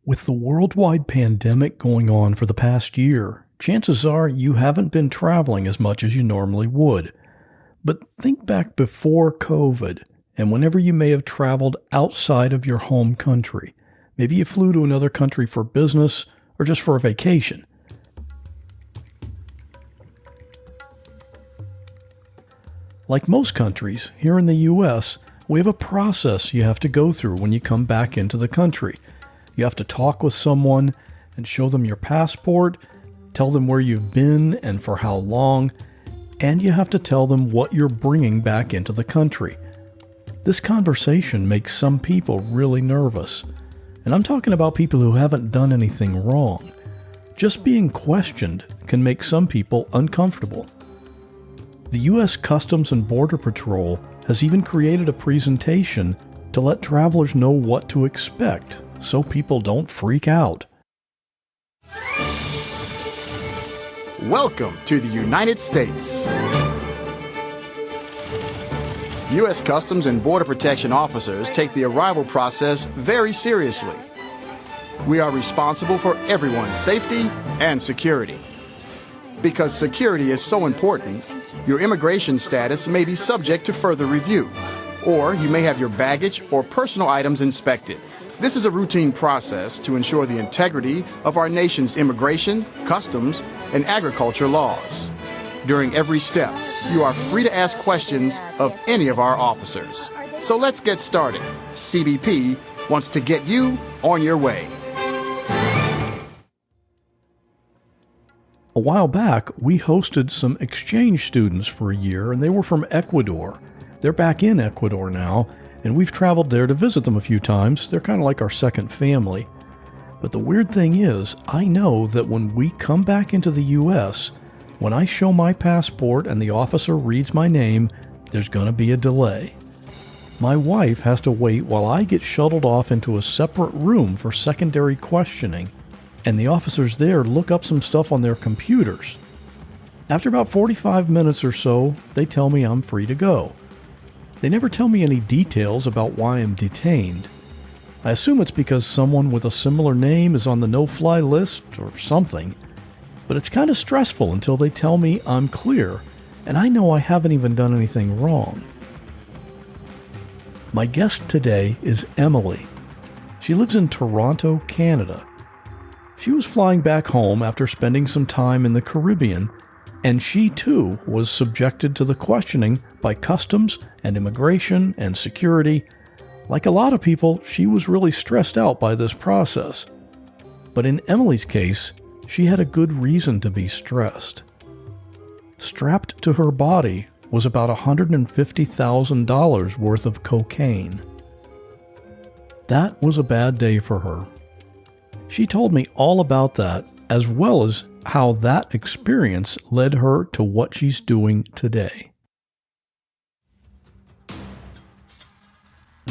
With the worldwide pandemic going on for the past year, chances are you haven't been traveling as much as you normally would. But think back before COVID, and whenever you may have traveled outside of your home country. Maybe you flew to another country for business or just for a vacation. Like most countries, here in the U.S., we have a process you have to go through when you come back into the country. You have to talk with someone and show them your passport, tell them where you've been and for how long, and you have to tell them what you're bringing back into the country. This conversation makes some people really nervous. And I'm talking about people who haven't done anything wrong. Just being questioned can make some people uncomfortable. The U.S. Customs and Border Patrol has even created a presentation to let travelers know what to expect, so people don't freak out. Welcome to the United States. U.S. Customs and Border Protection officers take the arrival process very seriously. We are responsible for everyone's safety and security. Because security is so important, your immigration status may be subject to further review, or you may have your baggage or personal items inspected. This is a routine process to ensure the integrity of our nation's immigration, customs, and agriculture laws. During every step, you are free to ask questions of any of our officers. So let's get started. CBP wants to get you on your way. A while back, we hosted some exchange students for a year, and they were from Ecuador. They're back in Ecuador now, and we've traveled there to visit them a few times. They're kind of like our second family. But the weird thing is, I know that when we come back into the U.S., when I show my passport and the officer reads my name, there's going to be a delay. My wife has to wait while I get shuttled off into a separate room for secondary questioning, and the officers there look up some stuff on their computers. After about 45 minutes or so, they tell me I'm free to go. They never tell me any details about why I'm detained. I assume it's because someone with a similar name is on the no-fly list or something. But it's kind of stressful until they tell me I'm clear, and I know I haven't even done anything wrong. My guest today is Emily. She lives in Toronto, Canada. She was flying back home after spending some time in the Caribbean, and she too was subjected to the questioning by customs and immigration and security. Like a lot of people, she was really stressed out by this process. But in Emily's case, she had a good reason to be stressed. Strapped to her body was about $150,000 worth of cocaine. That was a bad day for her. She told me all about that, as well as how that experience led her to what she's doing today.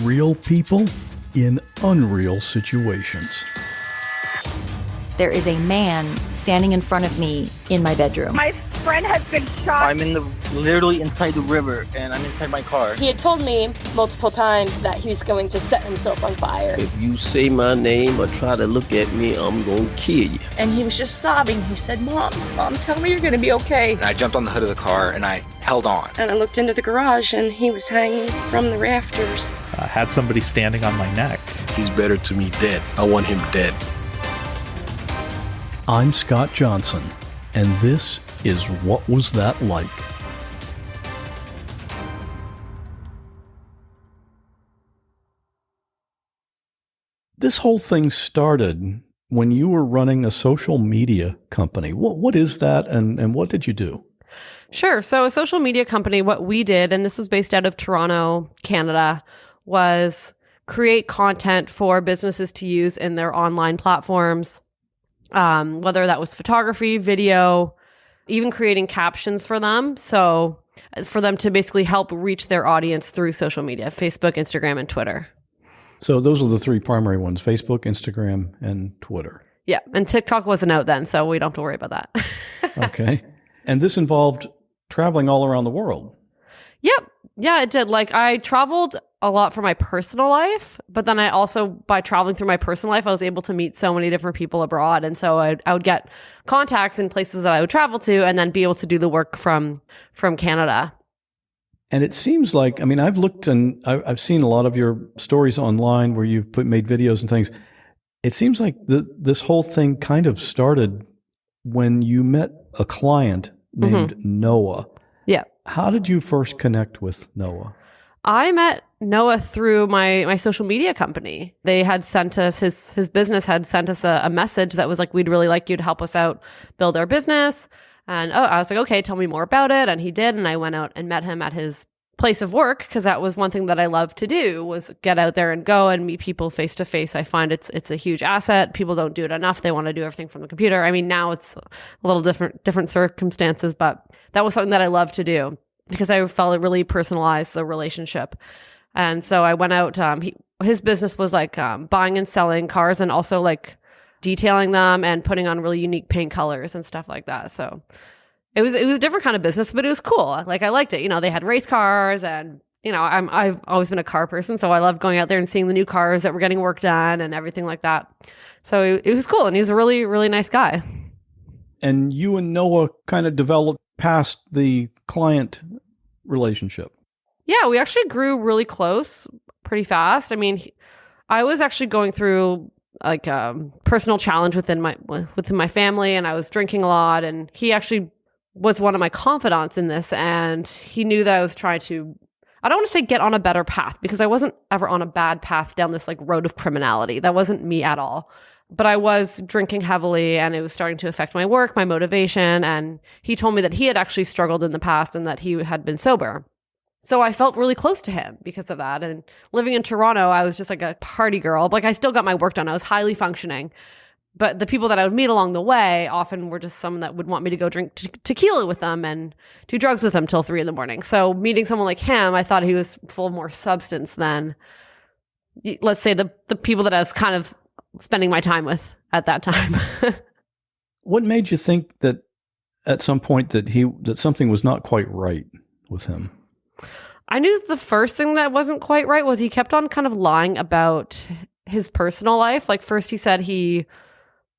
Real people in unreal situations. There is a man standing in front of me in my bedroom. My friend has been shot. I'm literally inside the river, and I'm inside my car. He had told me multiple times that he was going to set himself on fire. If you say my name or try to look at me, I'm going to kill you. And he was just sobbing. He said, Mom, tell me you're going to be okay. And I jumped on the hood of the car, and I held on. And I looked into the garage, and he was hanging from the rafters. I had somebody standing on my neck. He's better to me dead. I want him dead. I'm Scott Johnson, and this is What Was That Like? This whole thing started when you were running a social media company. What is that, and what did you do? Sure. So a social media company, what we did, and this was based out of Toronto, Canada, was create content for businesses to use in their online platforms. Whether that was photography, video, even creating captions for them. So for them to basically help reach their audience through social media, Facebook, Instagram, and Twitter. So those are the three primary ones, Facebook, Instagram, and Twitter. Yeah. And TikTok wasn't out then, so we don't have to worry about that. Okay. And this involved traveling all around the world. Yep. Yeah, it did. Like, I traveled a lot for my personal life, but then I also, by traveling through my personal life, I was able to meet so many different people abroad. And so I would get contacts in places that I would travel to and then be able to do the work from Canada. And it seems like, I mean, I've looked and I've seen a lot of your stories online where you've made videos and things. It seems like this whole thing kind of started when you met a client named Noah. Yeah. How did you first connect with Noah? I met Noah through my social media company. They had sent us, his business had sent us a message that was like, we'd really like you to help us out build our business. And I was like, okay, tell me more about it. And he did. And I went out and met him at his place of work, because that was one thing that I love to do, was get out there and go and meet people face to face. I find it's a huge asset. People don't do it enough. They want to do everything from the computer. I mean, now it's a little different circumstances, but that was something that I love to do because I felt it really personalized the relationship. And so I went out. His business was like buying and selling cars, and also like detailing them and putting on really unique paint colors and stuff like that. So it was a different kind of business, but it was cool. Like, I liked it. You know, they had race cars, and you know, I've always been a car person, so I loved going out there and seeing the new cars that were getting work done and everything like that. So it was cool, and he was a really, really nice guy. And you and Noah kind of developed past the client relationship. Yeah, we actually grew really close pretty fast. I mean, I was actually going through like a personal challenge within my family, and I was drinking a lot, and he actually was one of my confidants in this, and he knew that I was trying to, I don't want to say get on a better path, because I wasn't ever on a bad path down this like road of criminality. That wasn't me at all. But I was drinking heavily, and it was starting to affect my work, my motivation, and he told me that he had actually struggled in the past and that he had been sober. So I felt really close to him because of that. And living in Toronto, I was just like a party girl. Like, I still got my work done. I was highly functioning. But the people that I would meet along the way often were just someone that would want me to go drink tequila with them and do drugs with them till 3 a.m. So meeting someone like him, I thought he was full of more substance than, let's say, the people that I was kind of spending my time with at that time. What made you think that at some point that something was not quite right with him? I knew the first thing that wasn't quite right was he kept on kind of lying about his personal life. Like, first he said he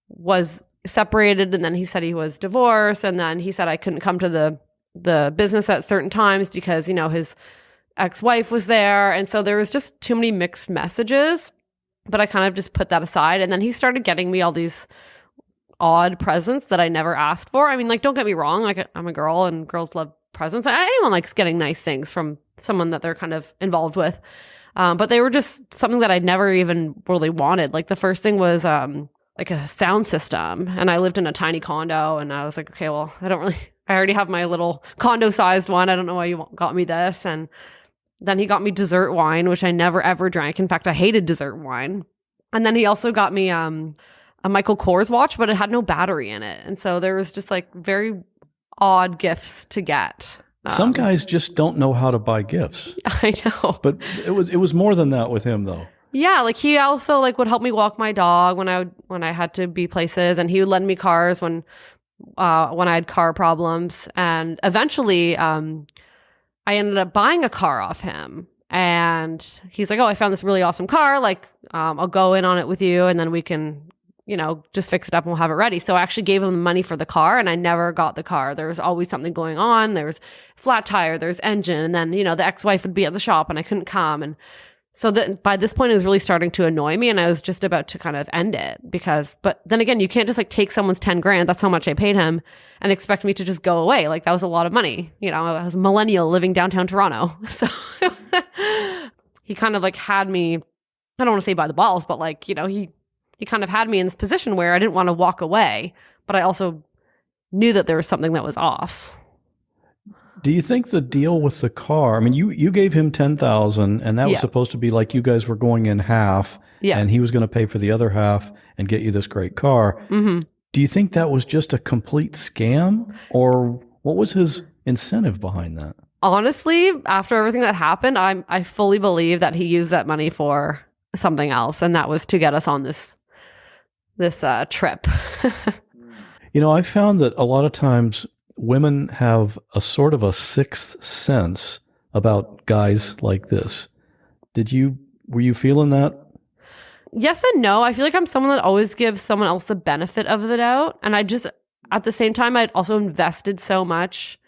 was separated, and then he said he was divorced, and then he said I couldn't come to the business at certain times because, you know, his ex-wife was there. And so there was just too many mixed messages, but I kind of just put that aside. And then he started getting me all these odd presents that I never asked for. I mean, like, don't get me wrong, like, I'm a girl and girls love presents. Anyone likes getting nice things from someone that they're kind of involved with. But they were just something that I'd never even really wanted. Like, the first thing was like a sound system, and I lived in a tiny condo, and I was like, okay, well, I already have my little condo sized one. I don't know why you got me this. And then he got me dessert wine, which I never ever drank. In fact, I hated dessert wine. And then he also got me a Michael Kors watch, but it had no battery in it. And so there was just like very odd gifts to get. Some guys just don't know how to buy gifts. I know. But it was more than that with him, though. Yeah, like, he also like would help me walk my dog when I had to be places, and he would lend me cars when I had car problems. And eventually I ended up buying a car off him, and he's like, oh, I found this really awesome car, like I'll go in on it with you, and then we can, you know, just fix it up and we'll have it ready. So I actually gave him the money for the car, and I never got the car. There was always something going on. There was flat tire, there's engine, and then, you know, the ex-wife would be at the shop and I couldn't come. And so that by this point, it was really starting to annoy me, and I was just about to kind of end it but then again, you can't just like take someone's 10 grand. That's how much I paid him, and expect me to just go away. Like, that was a lot of money. You know, I was a millennial living downtown Toronto. So he kind of like had me, I don't want to say by the balls, but like, you know, he kind of had me in this position where I didn't want to walk away, but I also knew that there was something that was off. Do you think the deal with the car, I mean, you gave him $10,000, and that was supposed to be like you guys were going in half, and he was going to pay for the other half and get you this great car. Mm-hmm. Do you think that was just a complete scam, or what was his incentive behind that? Honestly, after everything that happened, I fully believe that he used that money for something else, and that was to get us on this trip. You know, I found that a lot of times women have a sort of a sixth sense about guys like this. Were you feeling that? Yes and no. I feel like I'm someone that always gives someone else the benefit of the doubt. And I just, at the same time, I'd also invested so much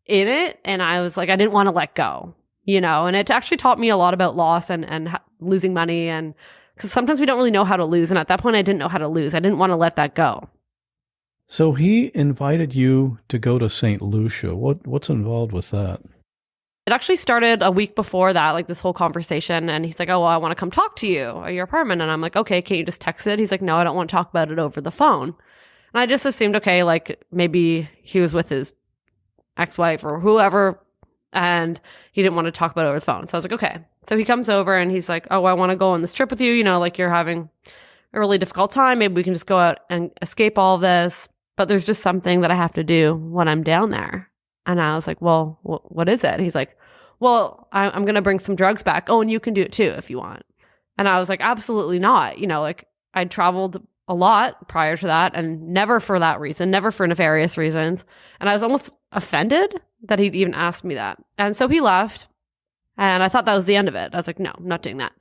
in it. And I was like, I didn't want to let go, and it actually taught me a lot about loss and losing money. And because sometimes we don't really know how to lose. And at that point, I didn't know how to lose. I didn't want to let that go. So he invited you to go to St. Lucia. What's involved with that? It actually started a week before that, like this whole conversation. And he's like, oh, well, I want to come talk to you at your apartment. And I'm like, okay, can't you just text it? He's like, no, I don't want to talk about it over the phone. And I just assumed, okay, like maybe he was with his ex-wife or whoever, and he didn't want to talk about it over the phone. So I was like, okay. So he comes over and he's like, oh, I want to go on this trip with you. Like you're having a really difficult time. Maybe we can just go out and escape all of this. But there's just something that I have to do when I'm down there. And I was like, well, what is it? He's like, well, I'm going to bring some drugs back. Oh, and you can do it too if you want. And I was like, absolutely not. Like I'd traveled a lot prior to that and never for that reason, never for nefarious reasons. And I was almost offended that he'd even asked me that. And so he left and I thought that was the end of it. I was like, no, I'm not doing that.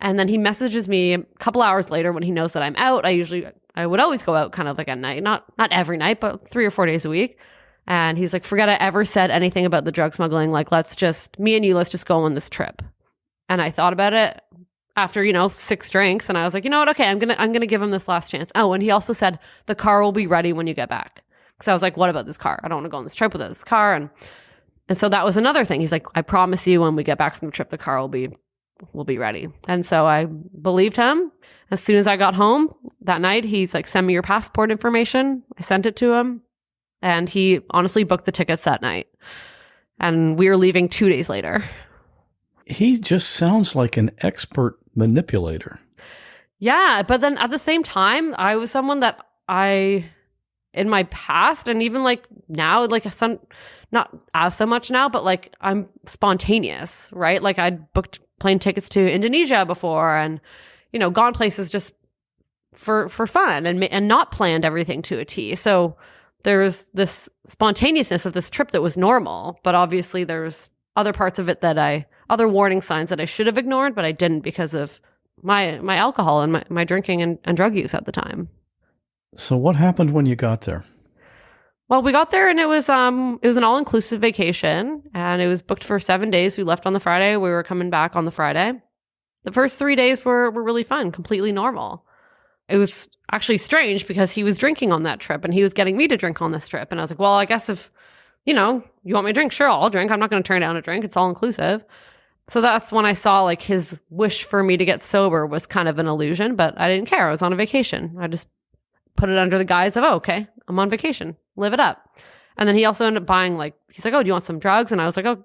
And then he messages me a couple hours later when he knows that I'm out. I would always go out kind of like at night, not every night, but 3 or 4 days a week. And he's like, forget I ever said anything about the drug smuggling. Like, let's just go on this trip. And I thought about it after, 6 drinks. And I was like, you know what? Okay, I'm going to give him this last chance. Oh, and he also said the car will be ready when you get back. Because I was like, what about this car? I don't want to go on this trip without this car. And so that was another thing. He's like, I promise you when we get back from the trip, the car will be ready. And so I believed him. As soon as I got home that night, he's like, send me your passport information. I sent it to him. And he honestly booked the tickets that night. And we were leaving 2 days later. He just sounds like an expert manipulator. Yeah, but then at the same time, I was someone that in my past, and even like now, like not as so much now, but like I'm spontaneous, right? Like I'd booked plane tickets to Indonesia before and, gone places just for fun and not planned everything to a T. So there was this spontaneousness of this trip that was normal, but obviously there's other parts of it other warning signs that I should have ignored, but I didn't because of my alcohol and my drinking and drug use at the time. So what happened when you got there? Well, we got there and it was an all-inclusive vacation and it was booked for 7 days. We left on the Friday. We were coming back on the Friday. The first 3 days were really fun, completely normal. It was actually strange because he was drinking on that trip and he was getting me to drink on this trip. And I was like, well, I guess if, you want me to drink, sure, I'll drink. I'm not going to turn down a drink. It's all inclusive. So that's when I saw like his wish for me to get sober was kind of an illusion, but I didn't care. I was on a vacation. I just put it under the guise of, oh, okay, I'm on vacation. Live it up. And then he also ended up buying he's like, oh, do you want some drugs? And I was like, oh,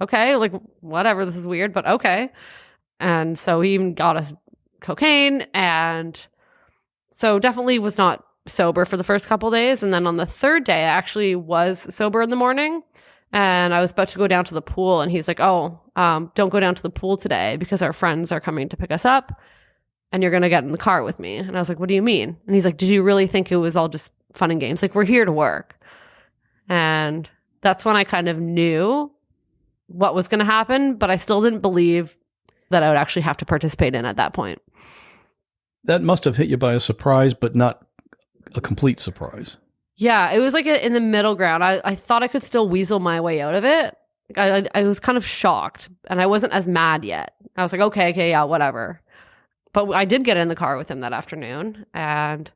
okay, like whatever. This is weird, but okay. And so he even got us cocaine and so definitely was not sober for the first couple of days. And then on the third day, I actually was sober in the morning and I was about to go down to the pool. And he's like, oh, don't go down to the pool today because our friends are coming to pick us up and you're going to get in the car with me. And I was like, what do you mean? And he's like, did you really think it was all just fun and games? Like, we're here to work. And that's when I kind of knew what was going to happen, but I still didn't believe that I would actually have to participate in at that point. That must have hit you by a surprise, but not a complete surprise. Yeah, it was like in the middle ground. I thought I could still weasel my way out of it. I was kind of shocked, and I wasn't as mad yet. I was like, okay, yeah, whatever. But I did get in the car with him that afternoon, and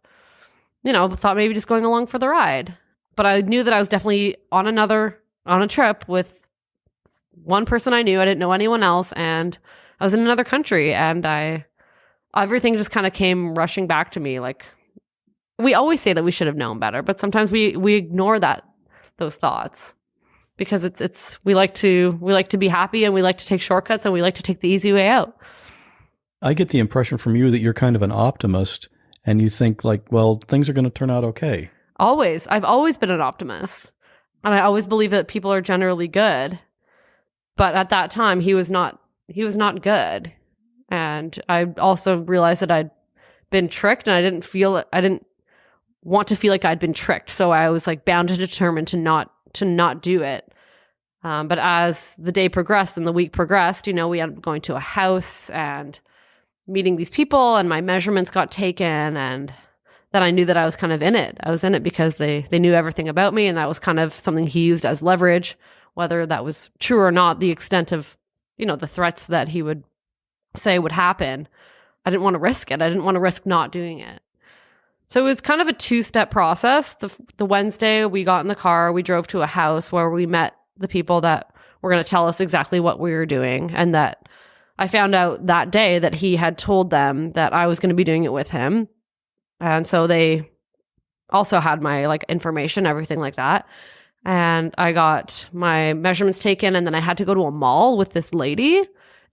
thought maybe just going along for the ride. But I knew that I was definitely on a trip with one person I knew. I didn't know anyone else, and I was in another country, and everything just kind of came rushing back to me. Like, we always say that we should have known better, but sometimes we ignore those thoughts because we like to be happy and we like to take shortcuts and we like to take the easy way out. I get the impression from you that you're kind of an optimist and you think like, well, things are going to turn out okay. Always. I've always been an optimist. And I always believe that people are generally good. But at that time, he was not good. And I also realized that I'd been tricked and I didn't want to feel like I'd been tricked. So I was like bound and determined to not do it. But as the day progressed and the week progressed, we ended up going to a house and meeting these people, and my measurements got taken, and then I knew that I was kind of in it. I was in it because they knew everything about me, and that was kind of something he used as leverage, whether that was true or not, the extent of, the threats that he would say would happen. I didn't want to risk it. I didn't want to risk not doing it. So it was kind of a two-step process. The Wednesday, we got in the car, we drove to a house where we met the people that were going to tell us exactly what we were doing, and that I found out that day that he had told them that I was going to be doing it with him. And so they also had my information, everything like that. And I got my measurements taken, and then I had to go to a mall with this lady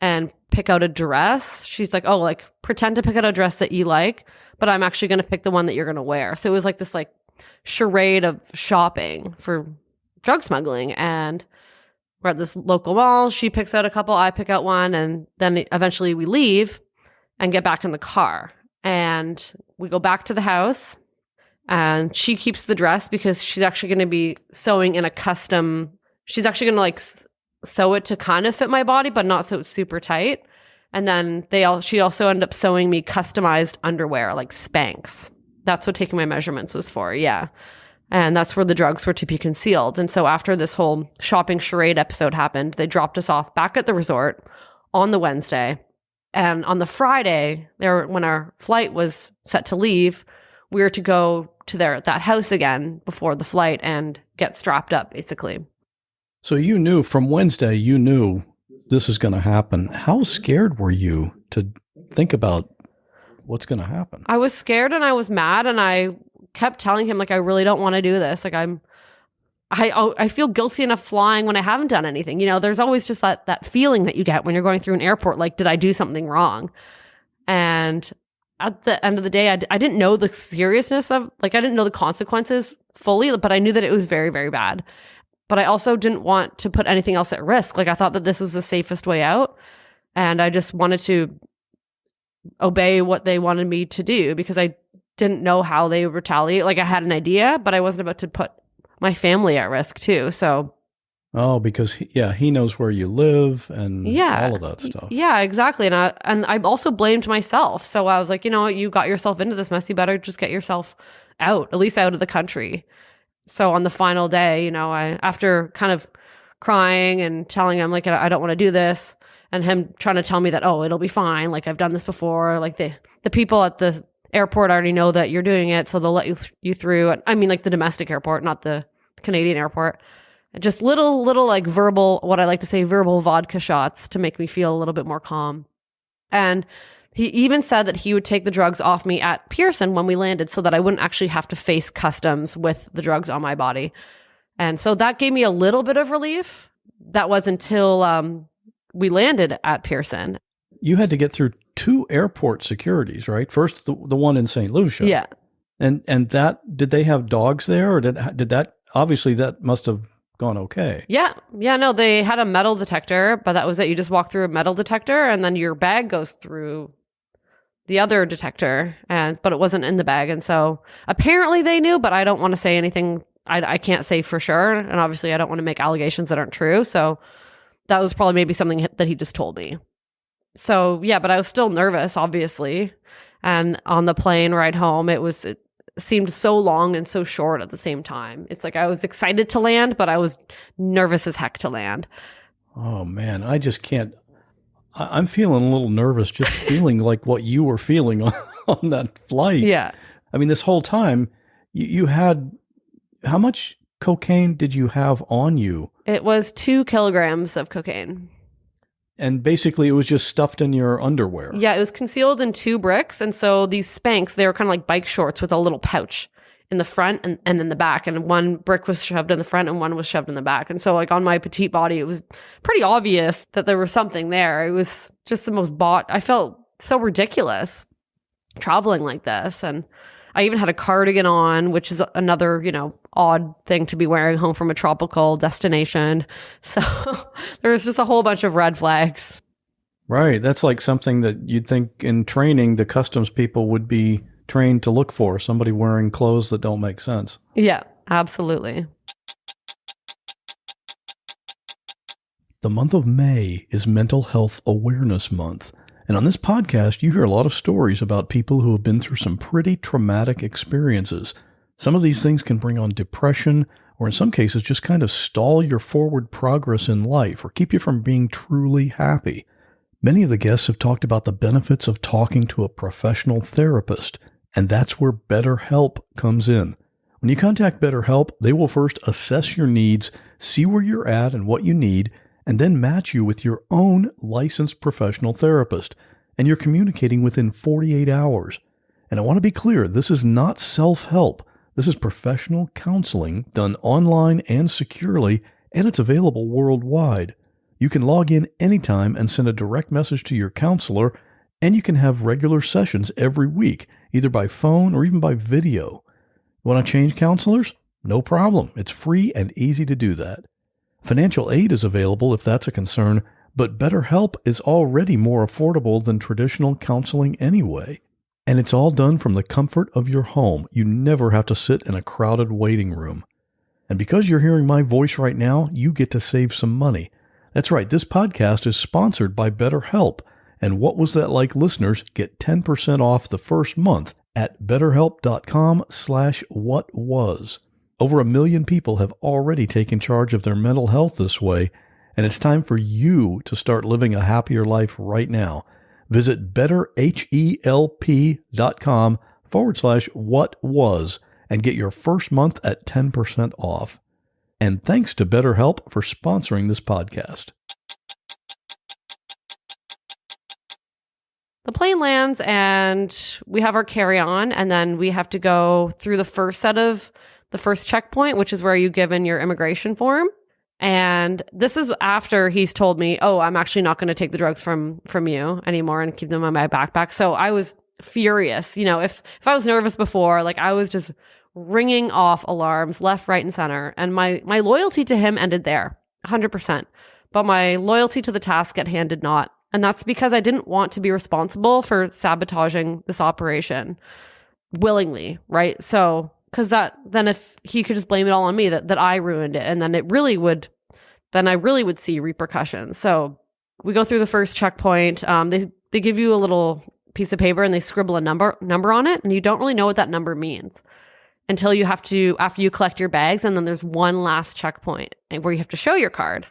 and pick out a dress. She's like, oh, pretend to pick out a dress that you like, but I'm actually going to pick the one that you're going to wear. So it was this charade of shopping for drug smuggling. And we're at this local mall. She picks out a couple, I pick out one, and then eventually we leave and get back in the car. And we go back to the house, and she keeps the dress because she's actually going to be sewing in a custom, she's actually going to sew it to kind of fit my body, but not so it's super tight. And then she also ended up sewing me customized underwear, like Spanx. That's what taking my measurements was for, yeah. And that's where the drugs were to be concealed. And so after this whole shopping charade episode happened, they dropped us off back at the resort on the Wednesday. And on the Friday, when our flight was set to leave, we were to go to that house again before the flight and get strapped up, basically. So you knew from Wednesday, this is going to happen. How scared were you to think about what's going to happen? I was scared and I was mad, and I kept telling him, I really don't want to do this. I feel guilty enough flying when I haven't done anything. There's always just that feeling that you get when you're going through an airport, did I do something wrong? And at the end of the day, I didn't know the seriousness of, I didn't know the consequences fully, but I knew that it was very, very bad. But I also didn't want to put anything else at risk. I thought that this was the safest way out. And I just wanted to obey what they wanted me to do because I didn't know how they would retaliate. I had an idea, but I wasn't about to put my family at risk too. So. Oh, because he knows where you live and all of that stuff. Yeah, exactly. And I also blamed myself. So I was like, you got yourself into this mess. You better just get yourself out, at least out of the country. So on the final day, I, after kind of crying and telling him I don't want to do this, and him trying to tell me that, oh, it'll be fine. I've done this before. The people at the airport already know that you're doing it, so they'll let you through. And I mean, the domestic airport, not the Canadian airport. Just little verbal, what I like to say, verbal vodka shots to make me feel a little bit more calm. And he even said that he would take the drugs off me at Pearson when we landed so that I wouldn't actually have to face customs with the drugs on my body. And so that gave me a little bit of relief. That was until we landed at Pearson. You had to get through 2 airport securities, right? First, the one in St. Lucia. Yeah. And that, did they have dogs there, or did that, obviously that must have gone okay. Yeah. No, they had a metal detector, but that was it. You just walk through a metal detector, and then your bag goes through the other detector, but it wasn't in the bag. And so apparently they knew, but I don't want to say anything. I can't say for sure. And obviously I don't want to make allegations that aren't true. So that was probably maybe something that he just told me. So yeah, but I was still nervous, obviously. And on the plane ride home, it seemed so long and so short at the same time. It's I was excited to land, but I was nervous as heck to land. Oh man, I just can't. I'm feeling a little nervous just feeling like what you were feeling on that flight. Yeah. I mean, this whole time you had, how much cocaine did you have on you? It was 2 kilograms of cocaine. And basically it was just stuffed in your underwear. Yeah, it was concealed in 2 bricks. And so these Spanx, they were kind of like bike shorts with a little pouch in the front and in the back. And one brick was shoved in the front and one was shoved in the back. And so on my petite body, it was pretty obvious that there was something there. It was just the most I felt so ridiculous traveling like this. And I even had a cardigan on, which is another, odd thing to be wearing home from a tropical destination. So there was just a whole bunch of red flags. Right. That's like something that you'd think in training, the customs people would be trained to look for, somebody wearing clothes that don't make sense. Yeah, absolutely. The month of May is Mental Health Awareness Month. And on this podcast, you hear a lot of stories about people who have been through some pretty traumatic experiences. Some of these things can bring on depression, or in some cases just kind of stall your forward progress in life or keep you from being truly happy. Many of the guests have talked about the benefits of talking to a professional therapist, and that's where BetterHelp comes in. When you contact BetterHelp, they will first assess your needs, see where you're at and what you need, and then match you with your own licensed professional therapist. And you're communicating within 48 hours. And I want to be clear, this is not self-help. This is professional counseling done online and securely, and it's available worldwide. You can log in anytime and send a direct message to your counselor, and you can have regular sessions every week, either by phone or even by video. Want to change counselors? No problem. It's free and easy to do that. Financial aid is available if that's a concern, but BetterHelp is already more affordable than traditional counseling anyway. And it's all done from the comfort of your home. You never have to sit in a crowded waiting room. And because you're hearing my voice right now, you get to save some money. That's right, this podcast is sponsored by BetterHelp. And What Was That Like listeners get 10% off the first month at betterhelp.com/whatwas. Over 1 million people have already taken charge of their mental health this way, and it's time for you to start living a happier life right now. Visit betterhelp.com/whatwas and get your first month at 10% off. And thanks to BetterHelp for sponsoring this podcast. The plane lands and we have our carry-on, and then we have to go through the first checkpoint, which is where you give in your immigration form. And this is after he's told me, oh, I'm actually not going to take the drugs from you anymore and keep them in my backpack. So I was furious. If I was nervous before, I was just ringing off alarms left, right, and center. And my loyalty to him ended there, 100%. But my loyalty to the task at hand did not. And that's because I didn't want to be responsible for sabotaging this operation willingly, right? So, because then if he could just blame it all on me, that I ruined it, and then I really would see repercussions. So we go through the first checkpoint. They give you a little piece of paper and they scribble a number on it, and you don't really know what that number means until you have to, after you collect your bags, and then there's one last checkpoint where you have to show your card.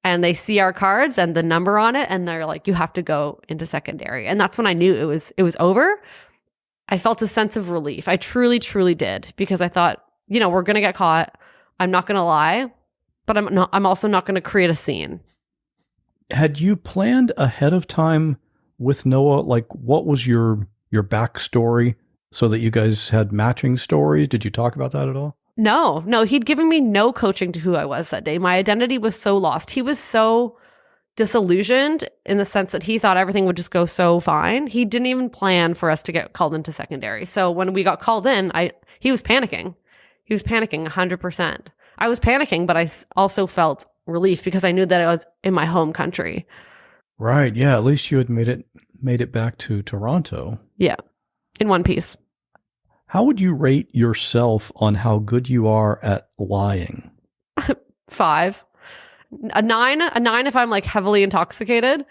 And they see our cards and the number on it, and they're like, you have to go into secondary. And that's when I knew it was over. I felt a sense of relief. I truly, truly did, because I thought, we're going to get caught. I'm not going to lie, but I'm also not going to create a scene. Had you planned ahead of time with Noah? What was your backstory so that you guys had matching stories? Did you talk about that at all? No, he'd given me no coaching to who I was that day. My identity was so lost. He was so disillusioned in the sense that he thought everything would just go so fine. He didn't even plan for us to get called into secondary. So when we got called in, he was panicking. He was panicking 100%. I was panicking, but I also felt relief because I knew that I was in my home country. Right. Yeah. At least you had made it back to Toronto. Yeah. In one piece. How would you rate yourself on how good you are at lying? 5. A 9 if I'm heavily intoxicated,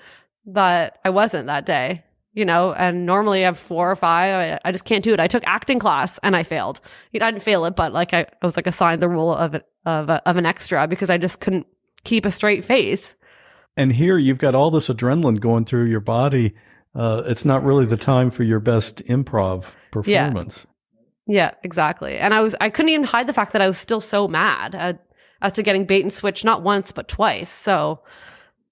but I wasn't that day, and normally I have 4 or 5. I just can't do it. I took acting class and I failed. I didn't fail it, but I was assigned the role of an extra because I just couldn't keep a straight face. And here you've got all this adrenaline going through your body. It's not really the time for your best improv performance. Yeah, exactly. And I couldn't even hide the fact that I was still so mad as to getting bait and switch, not once, but twice. So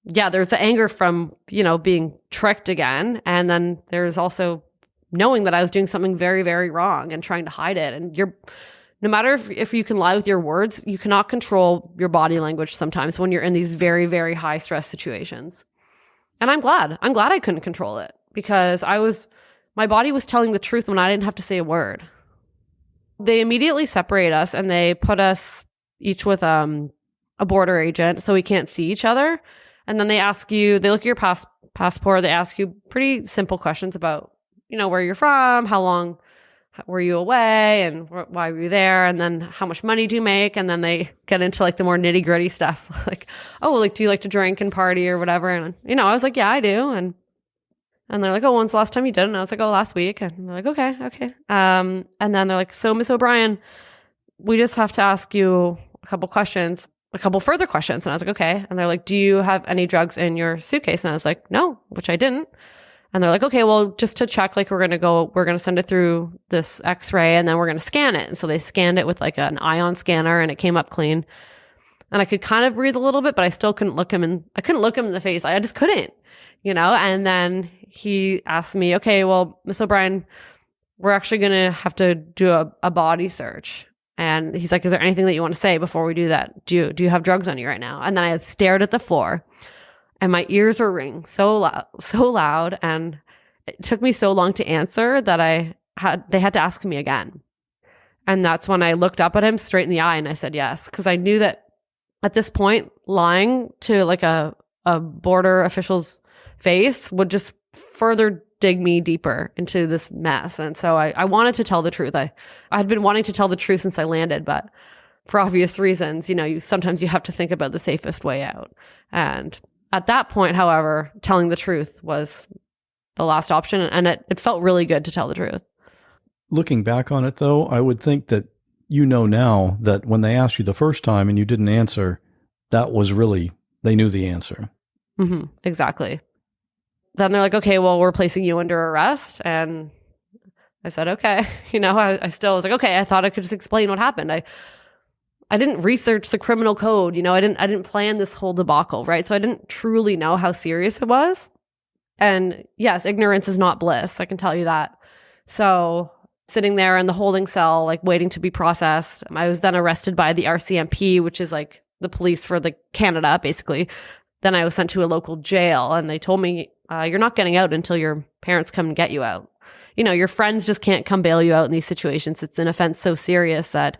yeah, there's the anger from, being tricked again. And then there's also knowing that I was doing something very, very wrong and trying to hide it. And no matter if you can lie with your words, you cannot control your body language sometimes when you're in these very, very high stress situations. And I'm glad I couldn't control it because my body was telling the truth when I didn't have to say a word. They immediately separate us and they put us each with a border agent so we can't see each other. And then they look at your passport. They ask you pretty simple questions about, where you're from, how long were you away and why were you there? And then how much money do you make? And then they get into like the more nitty gritty stuff like, oh, like, do you like to drink and party or whatever? And, I was like, yeah, I do. And they're like, oh, when's the last time you did? And I was like, oh, last week. And they're like, okay. And then they're like, so Miss O'Brien, we just have to ask you a couple further questions. And I was like, okay. And they're like, do you have any drugs in your suitcase? And I was like, no, which I didn't. And they're like, okay, well, just to check, like, we're going to send it through this x-ray and then we're going to scan it. And so they scanned it with like an ion scanner and it came up clean. And I could kind of breathe a little bit, but I still couldn't look him in the face. I just couldn't, and then he asked me, okay, well, Miss O'Brien, we're actually going to have to do a body search. And he's like, is there anything that you want to say before we do that? Do you have drugs on you right now? And then I stared at the floor. And my ears were ringing so loud, and it took me so long to answer that they had to ask me again. And that's when I looked up at him straight in the eye and I said yes, because I knew that at this point, lying to like a border official's face would just further dig me deeper into this mess. And so I wanted to tell the truth. I had been wanting to tell the truth since I landed, but for obvious reasons, sometimes you have to think about the safest way out. And at that point, however, telling the truth was the last option, and it felt really good to tell the truth. Looking back on it, though, I would think that now that when they asked you the first time and you didn't answer, that was really, they knew the answer. Mm-hmm, exactly. Then they're like, okay, well, we're placing you under arrest. And I said, okay. I still was like, okay, I thought I could just explain what happened. I didn't research the criminal code, I didn't plan this whole debacle, right? So I didn't truly know how serious it was. And yes, ignorance is not bliss, I can tell you that. So sitting there in the holding cell, like waiting to be processed, I was then arrested by the RCMP, which is like the police for the Canada, basically. Then I was sent to a local jail, and they told me, you're not getting out until your parents come and get you out. Your friends just can't come bail you out in these situations. It's an offense so serious that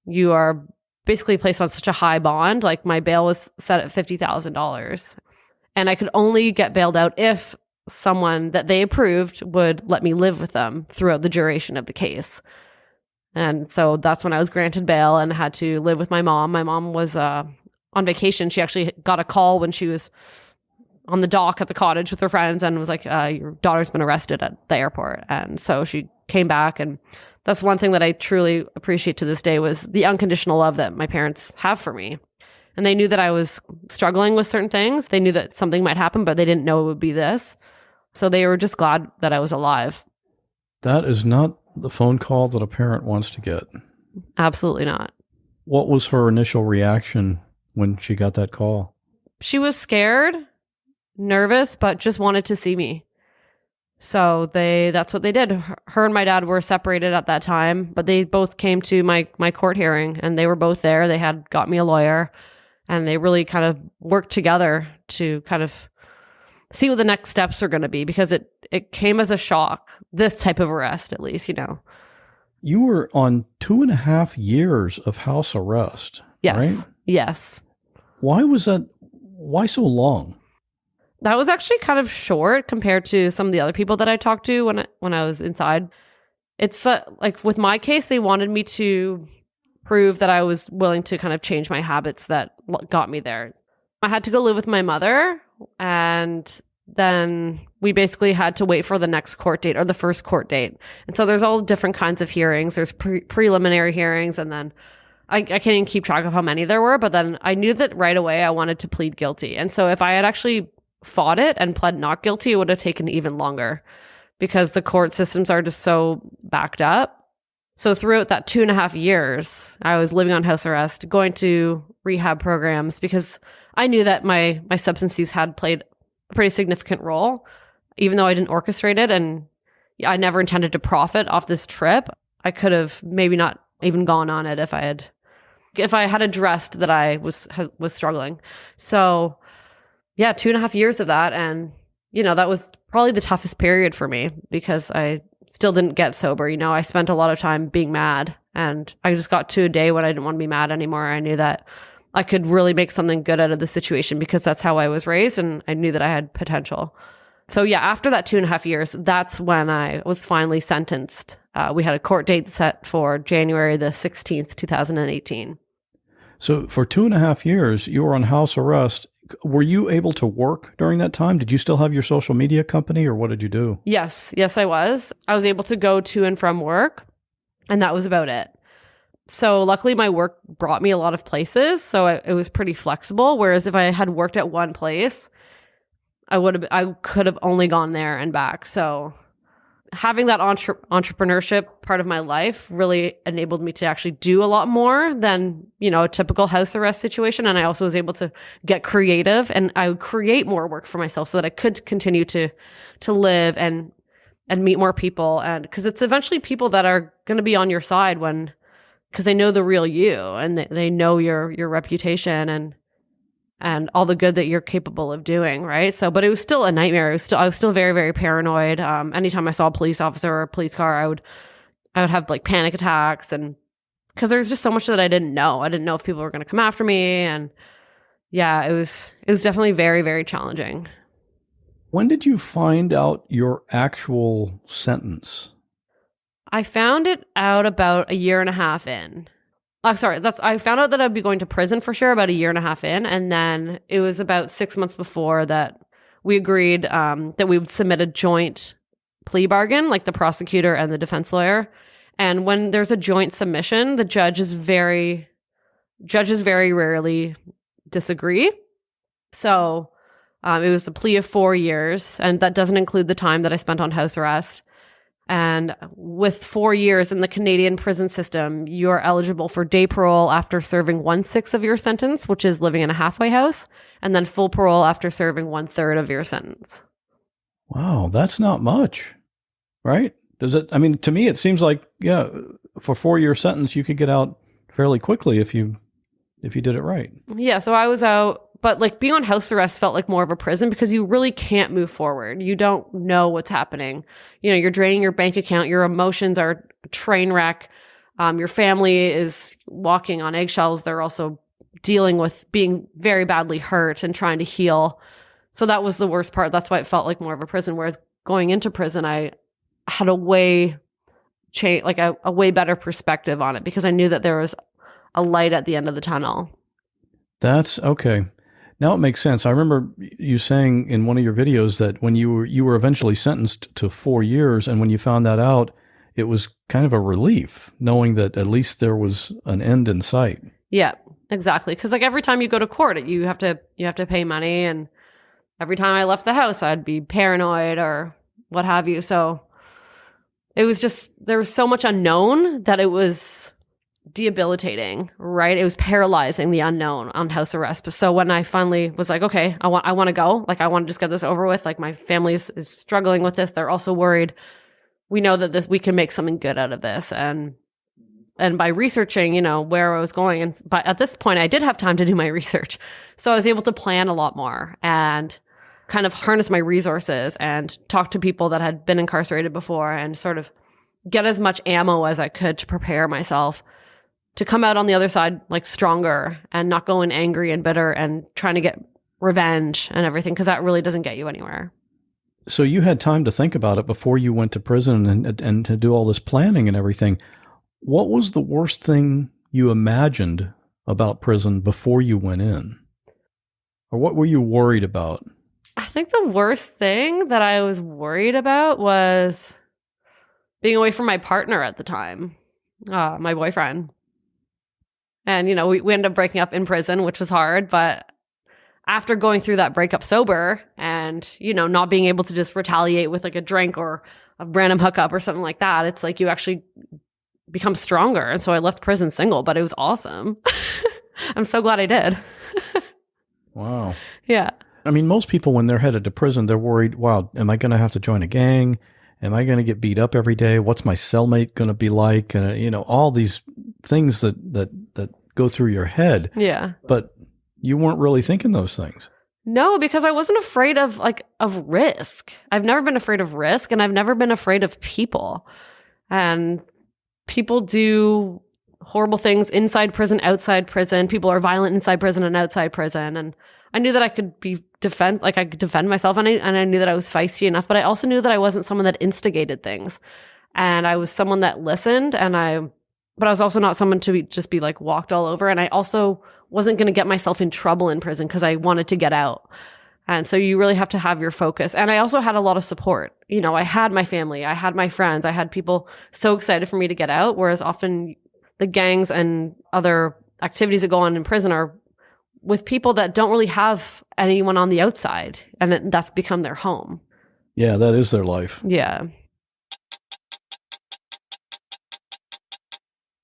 you are basically placed on such a high bond. Like my bail was set at $50,000, and I could only get bailed out if someone that they approved would let me live with them throughout the duration of the case. And so that's when I was granted bail and had to live with my mom. My mom was on vacation. She actually got a call when she was on the dock at the cottage with her friends and was like, your daughter's been arrested at the airport. And so she came back, and that's one thing that I truly appreciate to this day was the unconditional love that my parents have for me. And they knew that I was struggling with certain things. They knew that something might happen, but they didn't know it would be this. So they were just glad that I was alive. That is not the phone call that a parent wants to get. Absolutely not. What was her initial reaction when she got that call? She was scared, nervous, but just wanted to see me. So that's what they did. Her and my dad were separated at that time, but they both came to my court hearing, and they were both there. They had got me a lawyer, and they really kind of worked together to kind of see what the next steps are going to be, because it came as a shock, this type of arrest, at least, You were on 2.5 years of house arrest, yes. Right? Yes. Why was that? Why so long? That was actually kind of short compared to some of the other people that I talked to when I was inside. It's like with my case, they wanted me to prove that I was willing to kind of change my habits that got me there. I had to go live with my mother, and then we basically had to wait for the next court date or the first court date. And so there's all different kinds of hearings. There's preliminary hearings, and then I can't even keep track of how many there were, but then I knew that right away I wanted to plead guilty. And so if I had actually fought it and pled not guilty, it would have taken even longer because the court systems are just so backed up. So throughout that 2.5 years, I was living on house arrest, going to rehab programs, because I knew that my substance use had played a pretty significant role, even though I didn't orchestrate it. And I never intended to profit off this trip. I could have maybe not even gone on it if I had addressed that I was struggling. So yeah, 2.5 years of that. And, that was probably the toughest period for me because I still didn't get sober. I spent a lot of time being mad, and I just got to a day when I didn't want to be mad anymore. I knew that I could really make something good out of the situation because that's how I was raised, and I knew that I had potential. So yeah, after that 2.5 years, that's when I was finally sentenced. We had a court date set for January the 16th, 2018. So for 2.5 years, you were on house arrest. Were you able to work during that time? Did you still have your social media company, or what did you do? Yes, I was. I was able to go to and from work, and that was about it. So luckily my work brought me a lot of places, so it was pretty flexible. Whereas if I had worked at one place, I could have only gone there and back. So having that entrepreneurship part of my life really enabled me to actually do a lot more than, a typical house arrest situation. And I also was able to get creative, and I would create more work for myself so that I could continue to live and meet more people. And because it's eventually people that are going to be on your side because they know the real you, and they know your reputation and all the good that you're capable of doing, right? So, but it was still a nightmare. I was still very, very paranoid. Anytime I saw a police officer or a police car, I would have like panic attacks, and because there's just so much that I didn't know. I didn't know if people were going to come after me, and yeah, it was definitely very, very challenging. When did you find out your actual sentence? I found it out about 1.5 years in. I found out that I'd be going to prison for sure about 1.5 years in. And then it was about 6 months before that we agreed that we would submit a joint plea bargain, like the prosecutor and the defense lawyer. And when there's a joint submission, the judges very rarely disagree. So it was a plea of 4 years, and that doesn't include the time that I spent on house arrest. And with 4 years in the Canadian prison system, you are eligible for day parole after serving 1/6 of your sentence, which is living in a halfway house, and then full parole after serving 1/3 of your sentence. Wow, that's not much, right? To me, it seems like, yeah, for 4-year sentence, you could get out fairly quickly if you did it right. Yeah, so I was out, but like being on house arrest felt like more of a prison because you really can't move forward. You don't know what's happening. You're draining your bank account. Your emotions are a train wreck. Your family is walking on eggshells. They're also dealing with being very badly hurt and trying to heal. So that was the worst part. That's why it felt like more of a prison. Whereas going into prison, I had a way better perspective on it because I knew that there was a light at the end of the tunnel. That's okay. Now it makes sense. I remember you saying in one of your videos that when you were eventually sentenced to 4 years, and when you found that out, it was kind of a relief knowing that at least there was an end in sight. Yeah, exactly. Because like every time you go to court, you have to pay money, and every time I left the house, I'd be paranoid or what have you. So it was just, there was so much unknown that it was debilitating, right? It was paralyzing, the unknown on house arrest. So when I finally was like, okay, I want to go, like I want to just get this over with. Like my family is struggling with this. They're also worried. We know that we can make something good out of this. And by researching, where I was going, but at this point I did have time to do my research. So I was able to plan a lot more and kind of harness my resources and talk to people that had been incarcerated before and sort of get as much ammo as I could to prepare myself to come out on the other side like stronger and not go in angry and bitter and trying to get revenge and everything, because that really doesn't get you anywhere. So you had time to think about it before you went to prison and to do all this planning and everything. What was the worst thing you imagined about prison before you went in? Or what were you worried about? I think the worst thing that I was worried about was being away from my partner at the time, my boyfriend. And, we ended up breaking up in prison, which was hard. But after going through that breakup sober and, not being able to just retaliate with like a drink or a random hookup or something like that, it's like you actually become stronger. And so I left prison single, but it was awesome. I'm so glad I did. Wow. Yeah. I mean, most people, when they're headed to prison, they're worried, wow, am I going to have to join a gang? Am I going to get beat up every day? What's my cellmate going to be like? All these things that go through your head. Yeah. But you weren't really thinking those things. No, because I wasn't afraid of risk. I've never been afraid of risk, and I've never been afraid of people. And people do horrible things inside prison, outside prison. People are violent inside prison and outside prison. And I knew that I could I could defend myself, and I knew that I was feisty enough, but I also knew that I wasn't someone that instigated things. And I was someone that listened, but I was also not someone to just be like walked all over. And I also wasn't going to get myself in trouble in prison because I wanted to get out. And so you really have to have your focus. And I also had a lot of support. You know, I had my family, I had my friends, I had people so excited for me to get out. Whereas often the gangs and other activities that go on in prison are with people that don't really have anyone on the outside. And that's become their home. Yeah, that is their life. Yeah.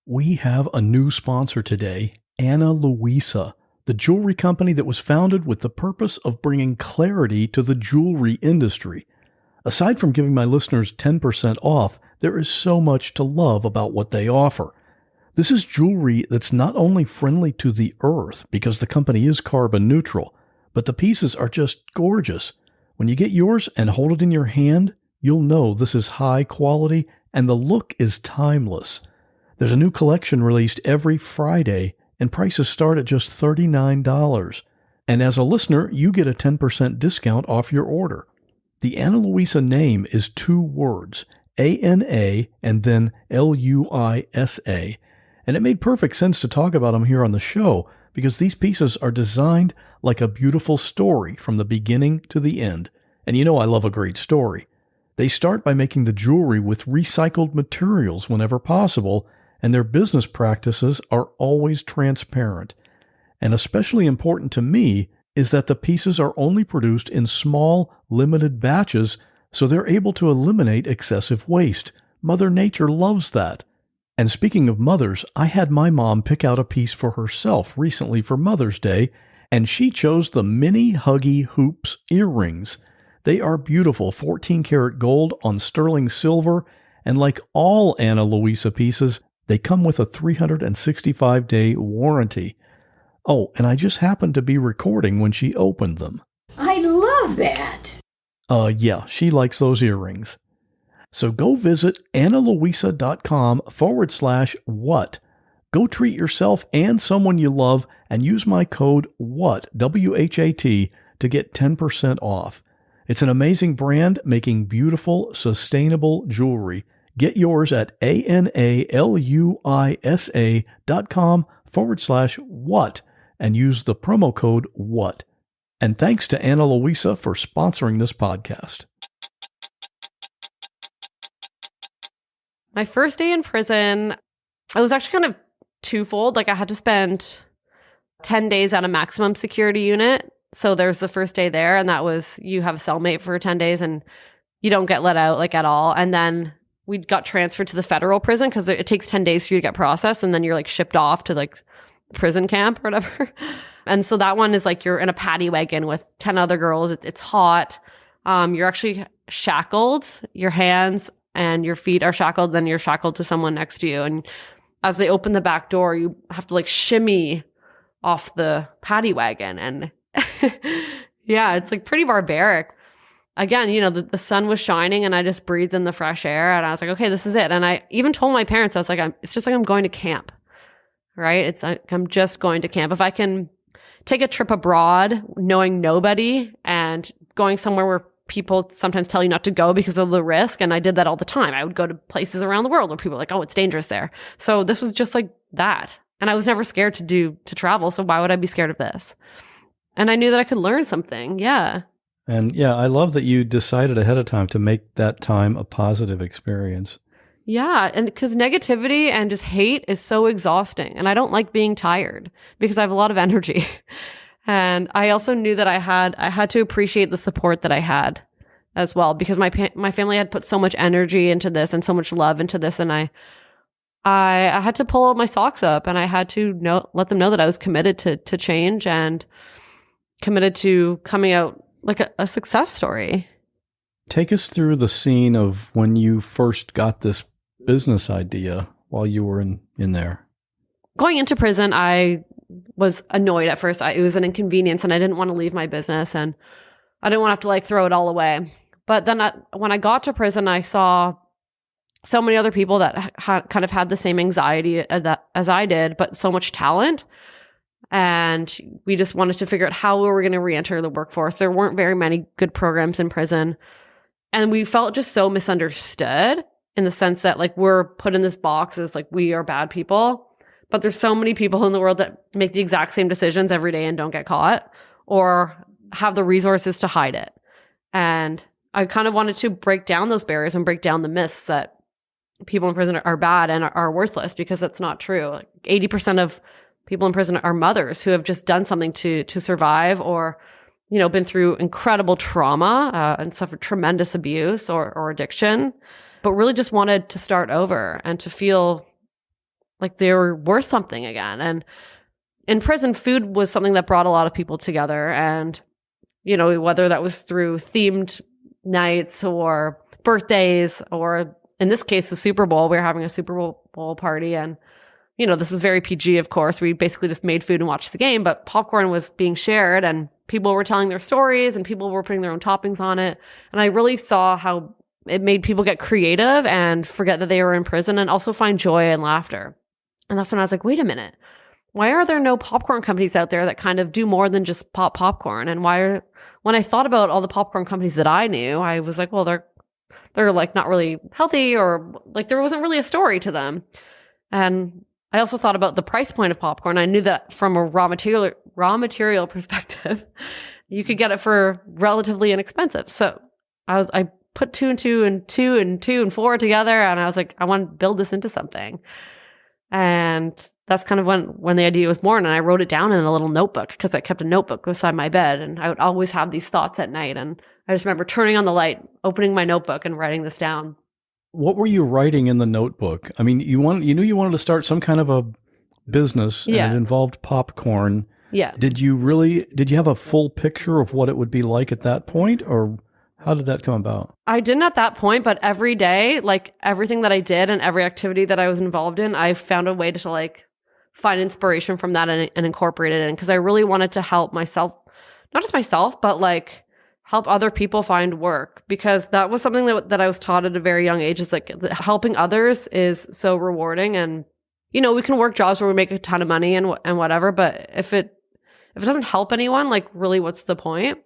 We have a new sponsor today, Ana Luisa, the jewelry company that was founded with the purpose of bringing clarity to the jewelry industry. Aside from giving my listeners 10% off, there is so much to love about what they offer. This is jewelry that's not only friendly to the earth, because the company is carbon neutral, but the pieces are just gorgeous. When you get yours and hold it in your hand, you'll know this is high quality and the look is timeless. There's a new collection released every Friday, and prices start at just $39. And as a listener, you get a 10% discount off your order. The Ana Luisa name is 2 words, A-N-A and then L-U-I-S-A. And it made perfect sense to talk about them here on the show, because these pieces are designed like a beautiful story from the beginning to the end. And you know I love a great story. They start by making the jewelry with recycled materials whenever possible, and their business practices are always transparent. And especially important to me is that the pieces are only produced in small, limited batches, so they're able to eliminate excessive waste. Mother Nature loves that. And speaking of mothers, I had my mom pick out a piece for herself recently for Mother's Day, and she chose the Mini Huggy Hoops earrings. They are beautiful 14-karat gold on sterling silver, and like all Ana Luisa pieces, they come with a 365-day warranty. Oh, and I just happened to be recording when she opened them. I love that. Yeah, she likes those earrings. So go visit analuisa.com/what. Go treat yourself and someone you love and use my code WHAT, W-H-A-T, to get 10% off. It's an amazing brand making beautiful, sustainable jewelry. Get yours at analuisa.com/what and use the promo code WHAT. And thanks to Ana Luisa for sponsoring this podcast. My first day in prison, I was actually kind of twofold. Like I had to spend 10 days at a maximum security unit. So there's the first day there, and that was you have a cellmate for 10 days and you don't get let out like at all. And then we got transferred to the federal prison because it takes 10 days for you to get processed, and then you're like shipped off to like prison camp or whatever. And so that one is like you're in a paddy wagon with 10 other girls. It's hot. You're actually shackled. Your hands and your feet are shackled. Then you're shackled to someone next to you. And as they open the back door, you have to like shimmy off the paddy wagon. And yeah, it's like pretty barbaric. Again, you know, the sun was shining and I just breathed in the fresh air and I was like, okay, this is it. And I even told my parents, I was like, it's just like I'm going to camp, right? It's like, I'm just going to camp. If I can take a trip abroad, knowing nobody and going somewhere where people sometimes tell you not to go because of the risk. And I did that all the time. I would go to places around the world where people are like, oh, it's dangerous there. So this was just like that. And I was never scared to travel. So why would I be scared of this? And I knew that I could learn something. Yeah. And yeah, I love that you decided ahead of time to make that time a positive experience. Yeah. And because negativity and just hate is so exhausting. And I don't like being tired because I have a lot of energy. And I also knew that I had to appreciate the support that I had as well, because my family had put so much energy into this and so much love into this. And I had to pull my socks up, and I had to let them know that I was committed to change and committed to coming out like a success story. Take us through the scene of when you first got this business idea while you were in there. Going into prison, I was annoyed at first. It was an inconvenience and I didn't want to leave my business and I didn't want to have to like throw it all away. But then when I got to prison, I saw so many other people that kind of had the same anxiety as I did, but so much talent. And we just wanted to figure out how we were going to re-enter the workforce. There weren't very many good programs in prison. And we felt just so misunderstood in the sense that like we're put in this box as like we are bad people. But there's so many people in the world that make the exact same decisions every day and don't get caught or have the resources to hide it. And I kind of wanted to break down those barriers and break down the myths that people in prison are bad and are worthless, because that's not true. Like 80% of people in prison are mothers who have just done something to survive, or, you know, been through incredible trauma and suffered tremendous abuse or addiction, but really just wanted to start over and to feel like they were worth something again. And in prison, food was something that brought a lot of people together. And, you know, whether that was through themed nights or birthdays, or in this case, the Super Bowl, we were having a Super Bowl party. And, you know, this is very PG, of course. We basically just made food and watched the game, but popcorn was being shared and people were telling their stories and people were putting their own toppings on it. And I really saw how it made people get creative and forget that they were in prison and also find joy and laughter. And that's when I was like, wait a minute, why are there no popcorn companies out there that kind of do more than just pop popcorn? And when I thought about all the popcorn companies that I knew, I was like, well, they're like not really healthy, or like there wasn't really a story to them. And I also thought about the price point of popcorn. I knew that from a raw material perspective, you could get it for relatively inexpensive. So I put two and two and four together, and I was like, I want to build this into something. And that's kind of when the idea was born. And I wrote it down in a little notebook, because I kept a notebook beside my bed, and I would always have these thoughts at night. And I just remember turning on the light, opening my notebook, and writing this down. What were you writing in the notebook? I mean, you knew you wanted to start some kind of a business, and it involved popcorn. Yeah. Did you have a full picture of what it would be like at that point, or how did that come about? I didn't at that point, but every day, like everything that I did and every activity that I was involved in, I found a way to like find inspiration from that and incorporate it in, because I really wanted to help myself, not just myself, but like help other people find work, because that was something that I was taught at a very young age, is like helping others is so rewarding. And, you know, we can work jobs where we make a ton of money and whatever, but if it doesn't help anyone, like really, what's the point?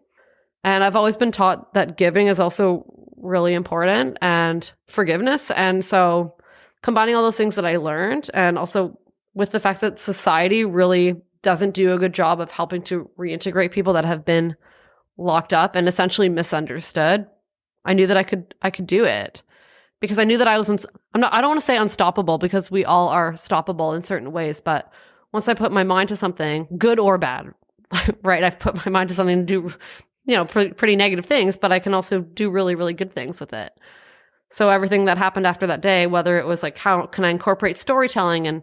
And I've always been taught that giving is also really important, and forgiveness. And so combining all those things that I learned, and also with the fact that society really doesn't do a good job of helping to reintegrate people that have been locked up and essentially misunderstood, I knew that I could do it, because I knew that I don't want to say unstoppable, because we all are stoppable in certain ways. But once I put my mind to something, good or bad, right? I've put my mind to something to do, you know, pretty negative things, but I can also do really, really good things with it. So everything that happened after that day, whether it was like, how can I incorporate storytelling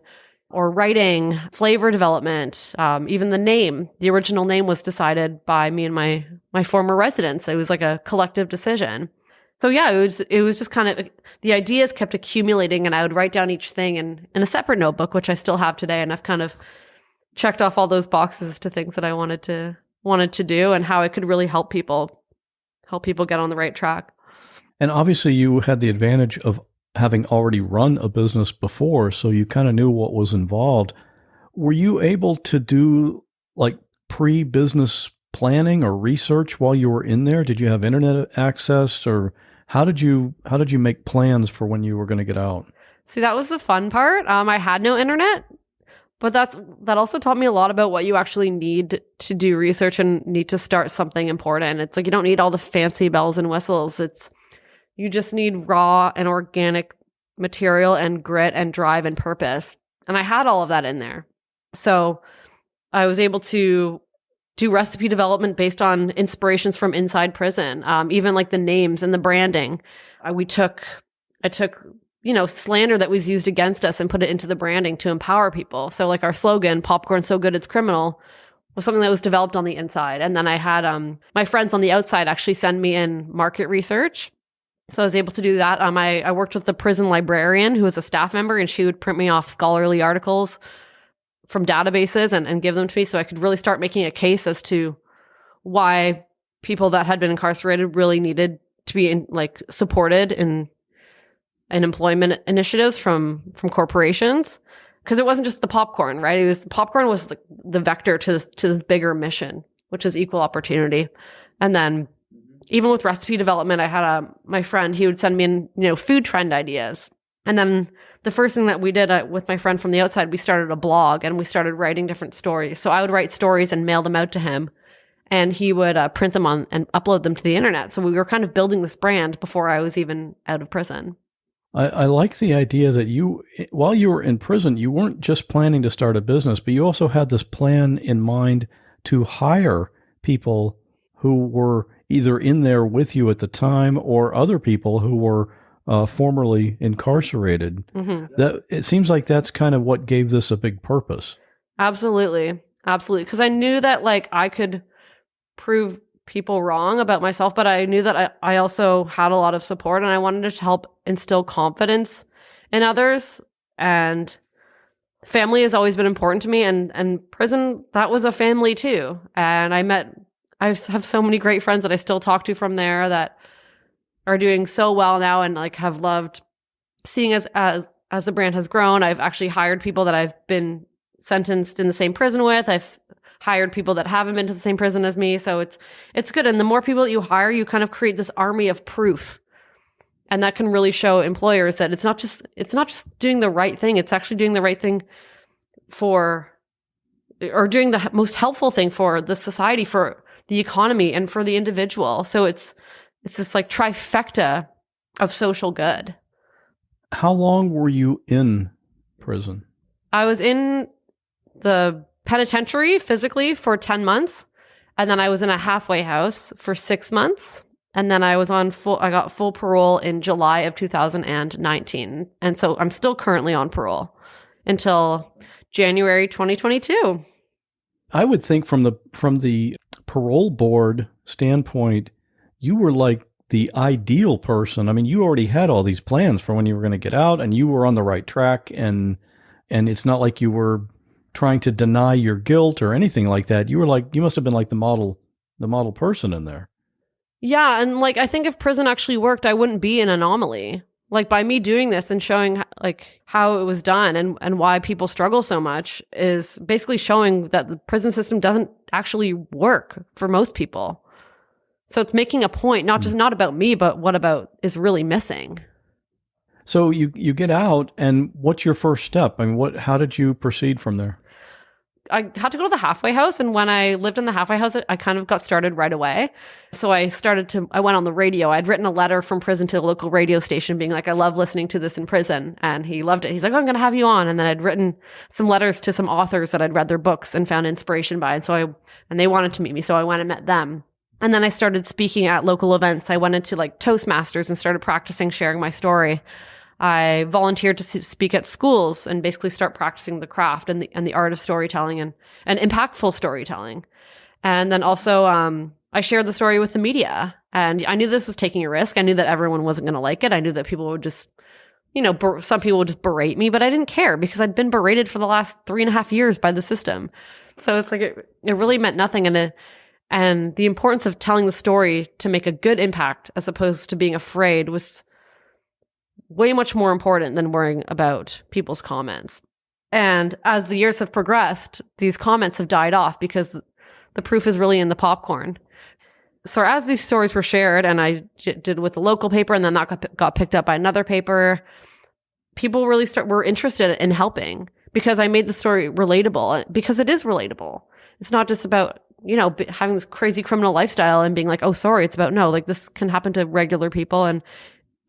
or writing, flavor development, even the original name was decided by me and my former residents. It was like a collective decision. So yeah, it was just kind of, the ideas kept accumulating, and I would write down each thing in a separate notebook, which I still have today. And I've kind of checked off all those boxes to things that I wanted to do, and how it could really help people get on the right track. And obviously you had the advantage of having already run a business before, so you kind of knew what was involved. Were you able to do like pre-business planning or research while you were in there? Did you have internet access, or how did you make plans for when you were going to get out? See, that was the fun part. I had no internet, but that also taught me a lot about what you actually need to do research and need to start something important. It's like, you don't need all the fancy bells and whistles. You just need raw and organic material and grit and drive and purpose. And I had all of that in there. So I was able to do recipe development based on inspirations from inside prison, even like the names and the branding. I took, you know, slander that was used against us and put it into the branding to empower people. So like our slogan, "Popcorn so good it's criminal," was something that was developed on the inside. And then I had my friends on the outside actually send me in market research. So I was able to do that. I worked with the prison librarian, who was a staff member, and she would print me off scholarly articles from databases and give them to me, so I could really start making a case as to why people that had been incarcerated really needed to be supported in employment initiatives from corporations. because it wasn't just the popcorn, right? It was popcorn was the vector to this bigger mission, which is equal opportunity. And then even with recipe development, I had my friend, he would send me in, food trend ideas. And then the first thing that we did with my friend from the outside, we started a blog and we started writing different stories. So I would write stories and mail them out to him, and he would print them on and upload them to the internet. So we were kind of building this brand before I was even out of prison. I like the idea that while you were in prison, you weren't just planning to start a business, but you also had this plan in mind to hire people who were either in there with you at the time or other people who were formerly incarcerated. Mm-hmm. That it seems like that's kind of what gave this a big purpose. Absolutely. Because I knew that I could prove people wrong about myself, but I knew that I also had a lot of support, and I wanted to help instill confidence in others. And family has always been important to me, and prison, that was a family too. And I have so many great friends that I still talk to from there that are doing so well now, and have loved seeing as the brand has grown. I've actually hired people that I've been sentenced in the same prison with. I've hired people that haven't been to the same prison as me. So it's good. And the more people that you hire, you kind of create this army of proof. And that can really show employers that it's not just doing the right thing. It's actually doing the right thing or doing the most helpful thing for the society, for the economy, and for the individual. So it's this trifecta of social good. How long were you in prison? I was in the penitentiary physically for 10 months. And then I was in a halfway house for 6 months. And then I got full parole in July of 2019. And so I'm still currently on parole until January 2022. I would think from the parole board standpoint, you were like the ideal person. I mean, you already had all these plans for when you were going to get out, and you were on the right track, and it's not like you were trying to deny your guilt or anything like that. You must have been like the model person in there. Yeah, and I think if prison actually worked, I wouldn't be an anomaly. By me doing this and showing how it was done and why people struggle so much is basically showing that the prison system doesn't actually work for most people. So it's making a point, not about me, but what about is really missing. So you get out, and what's your first step? I mean, how did you proceed from there? I had to go to the halfway house, and when I lived in the halfway house, I kind of got started right away. So I went on the radio. I'd written a letter from prison to the local radio station being like, I love listening to this in prison. And he loved it. He's like, I'm going to have you on. And then I'd written some letters to some authors that I'd read their books and found inspiration by. And they wanted to meet me. So I went and met them. And then I started speaking at local events. I went into Toastmasters and started practicing sharing my story. I volunteered to speak at schools and basically start practicing the craft and the art of storytelling and impactful storytelling. And then also I shared the story with the media. And I knew this was taking a risk. I knew that everyone wasn't going to like it. I knew that people would just, some people would just berate me, but I didn't care because I'd been berated for the last 3.5 years by the system. So it's it really meant nothing. And the importance of telling the story to make a good impact as opposed to being afraid was way much more important than worrying about people's comments. And as the years have progressed, these comments have died off because the proof is really in the popcorn. So as these stories were shared, and I did with the local paper, and then that got picked up by another paper, people really were interested in helping because I made the story relatable, because it is relatable. It's not just about, having this crazy criminal lifestyle and being like, oh, sorry. It's about, no, this can happen to regular people, and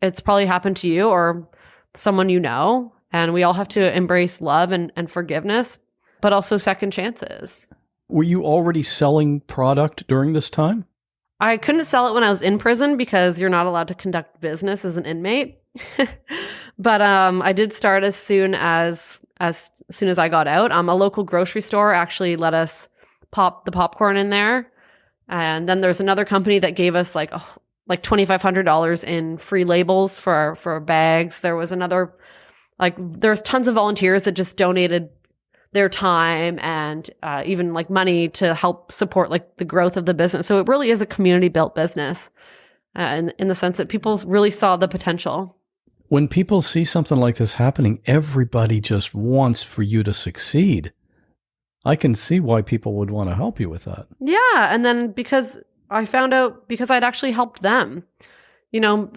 it's probably happened to you or someone you know. And we all have to embrace love and forgiveness, but also second chances. Were you already selling product during this time? I couldn't sell it when I was in prison because you're not allowed to conduct business as an inmate. But I did start as soon as I got out. A local grocery store actually let us pop the popcorn in there. And then there's another company that gave us like $2,500 in free labels for our bags. There was another, there's tons of volunteers that just donated their time and even money to help support the growth of the business. So it really is a community built business in the sense that people really saw the potential. when people see something like this happening, everybody just wants for you to succeed. I can see why people would want to help you with that. Yeah. And then because I found out, because I'd actually helped them, you know,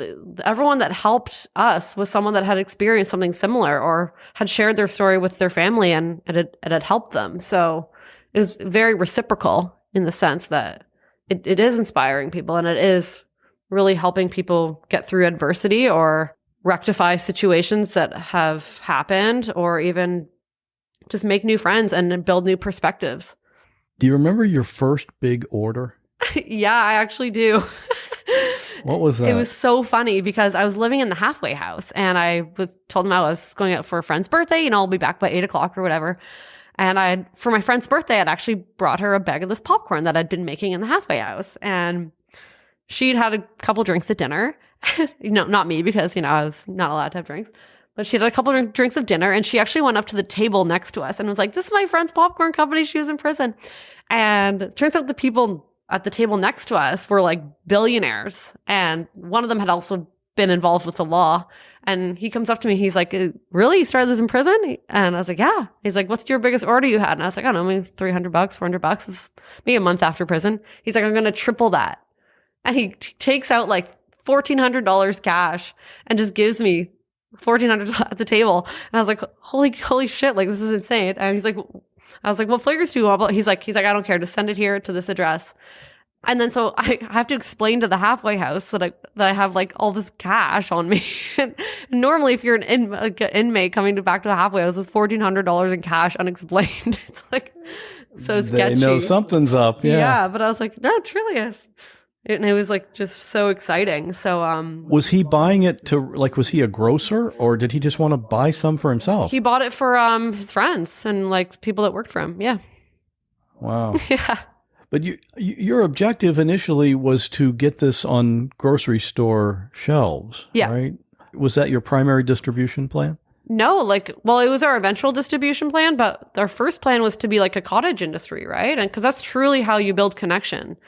everyone that helped us was someone that had experienced something similar or had shared their story with their family and it had helped them. So it was very reciprocal in the sense that it is inspiring people and it is really helping people get through adversity or rectify situations that have happened or even just make new friends and build new perspectives. Do you remember your first big order? Yeah, I actually do. What was that? It was so funny because I was living in the halfway house and I told them I was going out for a friend's birthday, you know, I'll be back by 8:00 or whatever. And for my friend's birthday, I'd actually brought her a bag of this popcorn that I'd been making in the halfway house. And she'd had a couple drinks at dinner. Not me because, you know, I was not allowed to have drinks. But she had a couple of drinks of dinner and she actually went up to the table next to us and was like, this is my friend's popcorn company. She was in prison. And it turns out the people at the table next to us were like billionaires. And one of them had also been involved with the law. And he comes up to me. He's like, really? You started this in prison? And I was like, yeah. He's like, what's your biggest order you had? And I was like, I don't know, maybe $300, $400. It's maybe a month after prison. He's like, I'm going to triple that. And he takes out like $1,400 cash and just gives me $1,400 at the table. And I was like, holy shit, like this is insane. And he's like, I was like, what flavors do you want? He's like, I don't care. Just send it here to this address. And then so I have to explain to the halfway house that I have like all this cash on me. And normally, if you're an inmate coming back to the halfway house with $1,400 in cash unexplained, it's like so sketchy. They know something's up. Yeah. Yeah, but I was like, no, it truly is. And it was like just so exciting. So was he buying it to like, was he a grocer or did he just want to buy some for himself? He bought it for his friends and like people that worked for him. Yeah. Wow. Yeah. But your objective initially was to get this on grocery store shelves, yeah. Right? Was that your primary distribution plan? No, it was our eventual distribution plan, but our first plan was to be like a cottage industry, right? And because that's truly how you build connection.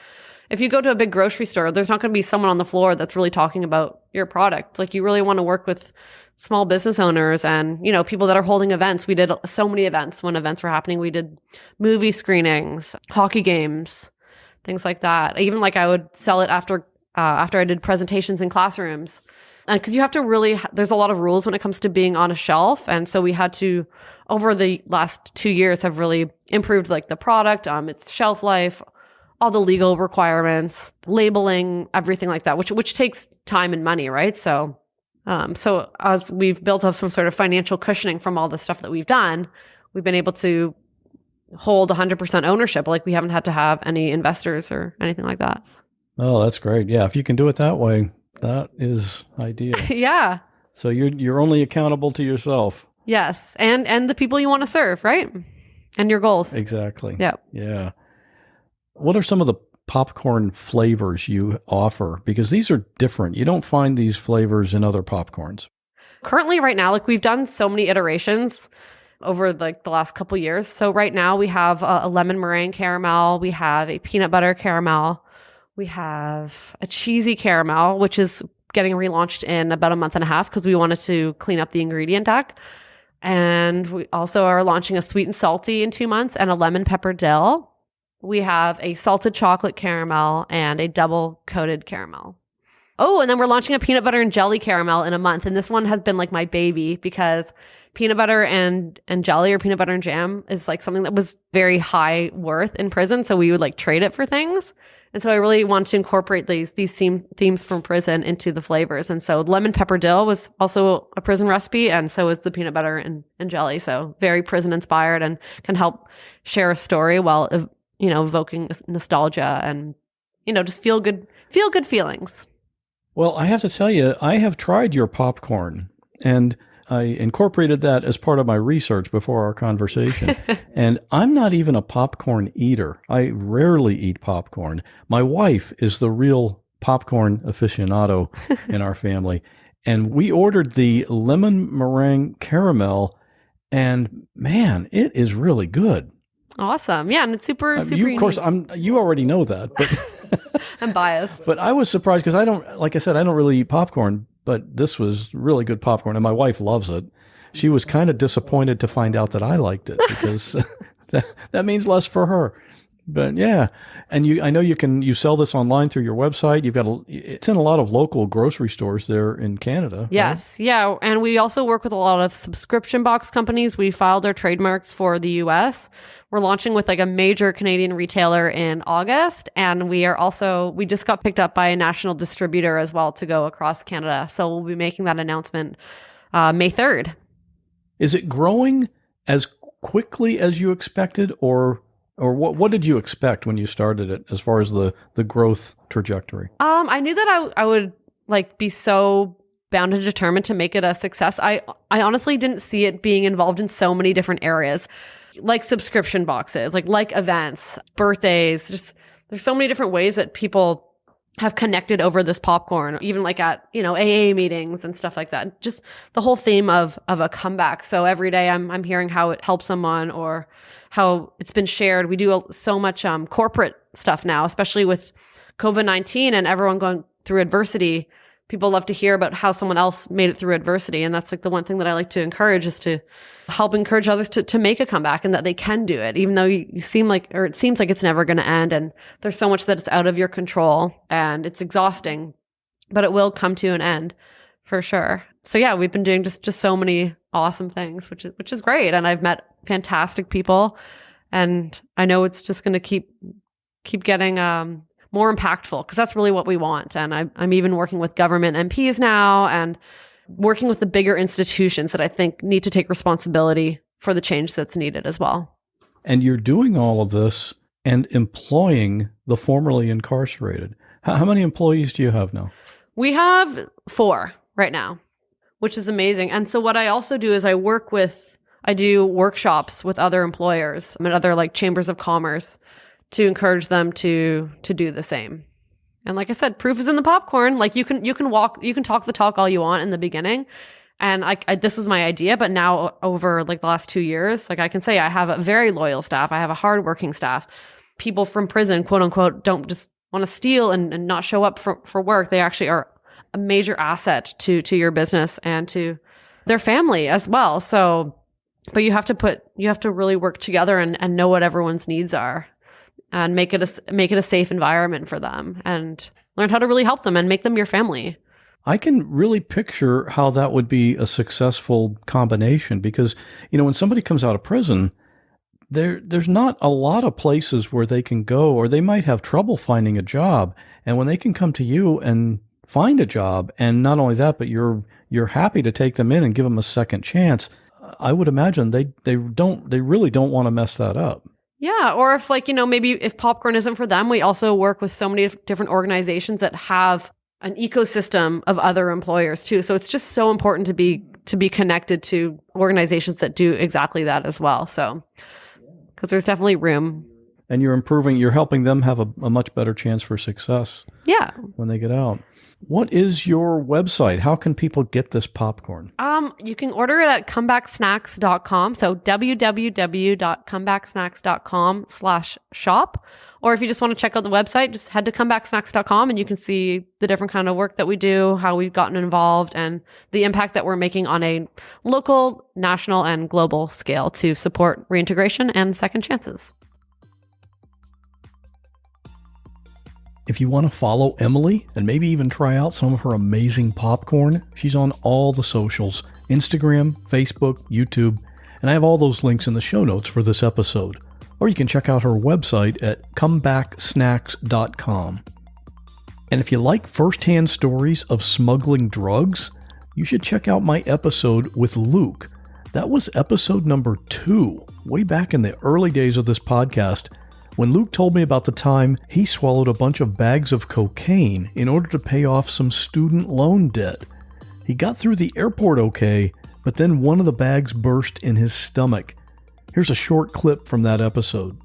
If you go to a big grocery store, there's not going to be someone on the floor that's really talking about your product. Like you really want to work with small business owners and, you know, people that are holding events. We did so many events when events were happening. We did movie screenings, hockey games, things like that. Even like I would sell it after I did presentations in classrooms. And because you have to really, there's a lot of rules when it comes to being on a shelf. And so we had to, over the last 2 years, have really improved like the product, its shelf life, all the legal requirements, labeling, everything like that, which takes time and money, right? So as we've built up some sort of financial cushioning from all the stuff that we've done, we've been able to hold 100% ownership. Like we haven't had to have any investors or anything like that. Oh, that's great. Yeah, if you can do it that way, that is ideal. Yeah. So you're only accountable to yourself. Yes, and the people you want to serve, right? And your goals. Exactly. Yeah. Yeah. What are some of the popcorn flavors you offer? Because these are different. You don't find these flavors in other popcorns. Currently, right now, like we've done so many iterations over like the last couple of years. So right now we have a lemon meringue caramel. We have a peanut butter caramel. We have a cheesy caramel, which is getting relaunched in about a month and a half because we wanted to clean up the ingredient deck. And we also are launching a sweet and salty in 2 months and a lemon pepper dill. We have a salted chocolate caramel and a double coated caramel. Oh, and then we're launching a peanut butter and jelly caramel in a month. And this one has been like my baby because peanut butter and jelly or peanut butter and jam is like something that was very high worth in prison. So we would like trade it for things. And so I really want to incorporate these themes from prison into the flavors. And so lemon pepper dill was also a prison recipe. And so is the peanut butter and jelly. So very prison inspired and can help share a story while, you know, evoking nostalgia and, you know, just feel good feelings. Well, I have to tell you, I have tried your popcorn and I incorporated that as part of my research before our conversation. And I'm not even a popcorn eater. I rarely eat popcorn. My wife is the real popcorn aficionado in our family. And we ordered the lemon meringue caramel and man, it is really good. Awesome. Yeah, and it's super you, of unique. course, you already know that, but I'm biased. But I was surprised because I don't really eat popcorn, but this was really good popcorn, and my wife loves it. She was kind of disappointed to find out that I liked it because that means less for her. But yeah, and I know you sell this online through your website. It's in a lot of local grocery stores there in Canada. Yes, right? Yeah, and we also work with a lot of subscription box companies. We filed our trademarks for the U.S. We're launching with like a major Canadian retailer in August, and we just got picked up by a national distributor as well to go across Canada. So we'll be making that announcement May 3rd. Is it growing as quickly as you expected, or what did you expect when you started it as far as the growth trajectory? I knew that I would like be so bound and determined to make it a success. I honestly didn't see it being involved in so many different areas, like subscription boxes, like events, birthdays. Just there's so many different ways that people have connected over this popcorn, even like at, AA meetings and stuff like that. Just the whole theme of a comeback. So every day I'm hearing how it helps someone or how it's been shared. We do so much corporate stuff now, especially with COVID-19 and everyone going through adversity. People love to hear about how someone else made it through adversity. And that's like the one thing that I like to encourage is to help encourage others to make a comeback and that they can do it, even though it seems like it's never going to end. And there's so much that it's out of your control and it's exhausting, but it will come to an end for sure. So yeah, we've been doing just so many awesome things, which is great. And I've met fantastic people and I know it's just going to keep getting, more impactful because that's really what we want. And I'm even working with government MPs now and working with the bigger institutions that I think need to take responsibility for the change that's needed as well. And you're doing all of this and employing the formerly incarcerated. How many employees do you have now? We have 4 right now, which is amazing. And so what I also do is I do workshops with other employers and other like chambers of commerce to encourage them to do the same. And like I said, proof is in the popcorn. Like you can talk the talk all you want in the beginning. And this was my idea, but now over like the last 2 years, like I can say I have a very loyal staff. I have a hardworking staff. People from prison, quote unquote, don't just want to steal and not show up for work. They actually are a major asset to your business and to their family as well. So, but you have to really work together and know what everyone's needs are. And make it a safe environment for them and learn how to really help them and make them your family. I can really picture how that would be a successful combination because, when somebody comes out of prison, there's not a lot of places where they can go or they might have trouble finding a job. And when they can come to you and find a job, and not only that, but you're happy to take them in and give them a second chance, I would imagine they really don't want to mess that up. Yeah. Or if maybe if popcorn isn't for them, we also work with so many different organizations that have an ecosystem of other employers too. So it's just so important to be connected to organizations that do exactly that as well. So, because there's definitely room. And you're helping them have a much better chance for success. Yeah. When they get out. What is your website? How can people get this popcorn? You can order it at comebacksnacks.com. So www.comebacksnacks.com/shop. Or if you just want to check out the website, just head to comebacksnacks.com and you can see the different kind of work that we do, how we've gotten involved, and the impact that we're making on a local, national, and global scale to support reintegration and second chances. If you want to follow Emily and maybe even try out some of her amazing popcorn, she's on all the socials, Instagram, Facebook, YouTube, and I have all those links in the show notes for this episode. Or you can check out her website at comebacksnacks.com. And if you like firsthand stories of smuggling drugs, you should check out my episode with Luke. That was episode number 2, way back in the early days of this podcast, when Luke told me about the time he swallowed a bunch of bags of cocaine in order to pay off some student loan debt. He got through the airport okay, but then one of the bags burst in his stomach. Here's a short clip from that episode.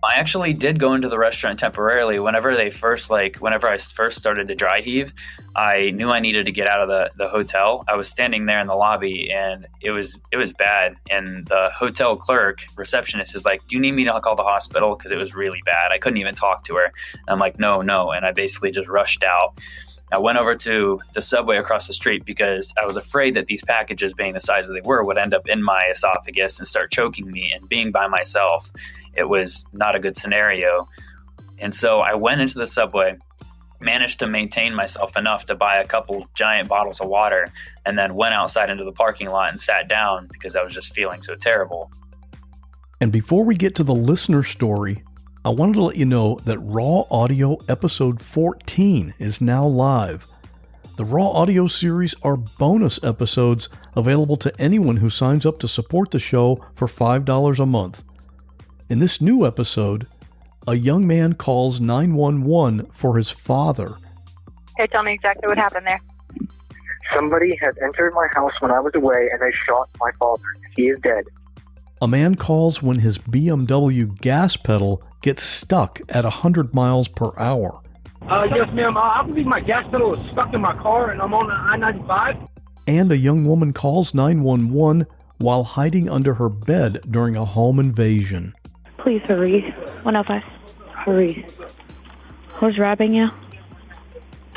I actually did go into the restaurant temporarily. Whenever I first started to dry heave, I knew I needed to get out of the hotel. I was standing there in the lobby and it was bad. And the hotel clerk, receptionist, is like, "Do you need me to call the hospital?" Because it was really bad. I couldn't even talk to her. And I'm like, no. And I basically just rushed out. I went over to the Subway across the street because I was afraid that these packages, being the size that they were, would end up in my esophagus and start choking me. And being by myself, it was not a good scenario. And so I went into the Subway, managed to maintain myself enough to buy a couple giant bottles of water, and then went outside into the parking lot and sat down because I was just feeling so terrible. And before we get to the listener story, I wanted to let you know that Raw Audio episode 14 is now live. The Raw Audio series are bonus episodes available to anyone who signs up to support the show for $5 a month. In this new episode, a young man calls 911 for his father. Okay, tell me exactly what happened there. Somebody has entered my house when I was away and they shot my father. He is dead. A man calls when his BMW gas pedal gets stuck at 100 miles per hour. Yes, ma'am. I believe my gas pedal is stuck in my car and I'm on the I-95. And a young woman calls 911 while hiding under her bed during a home invasion. Please hurry. 105. Hurry. Who's robbing you?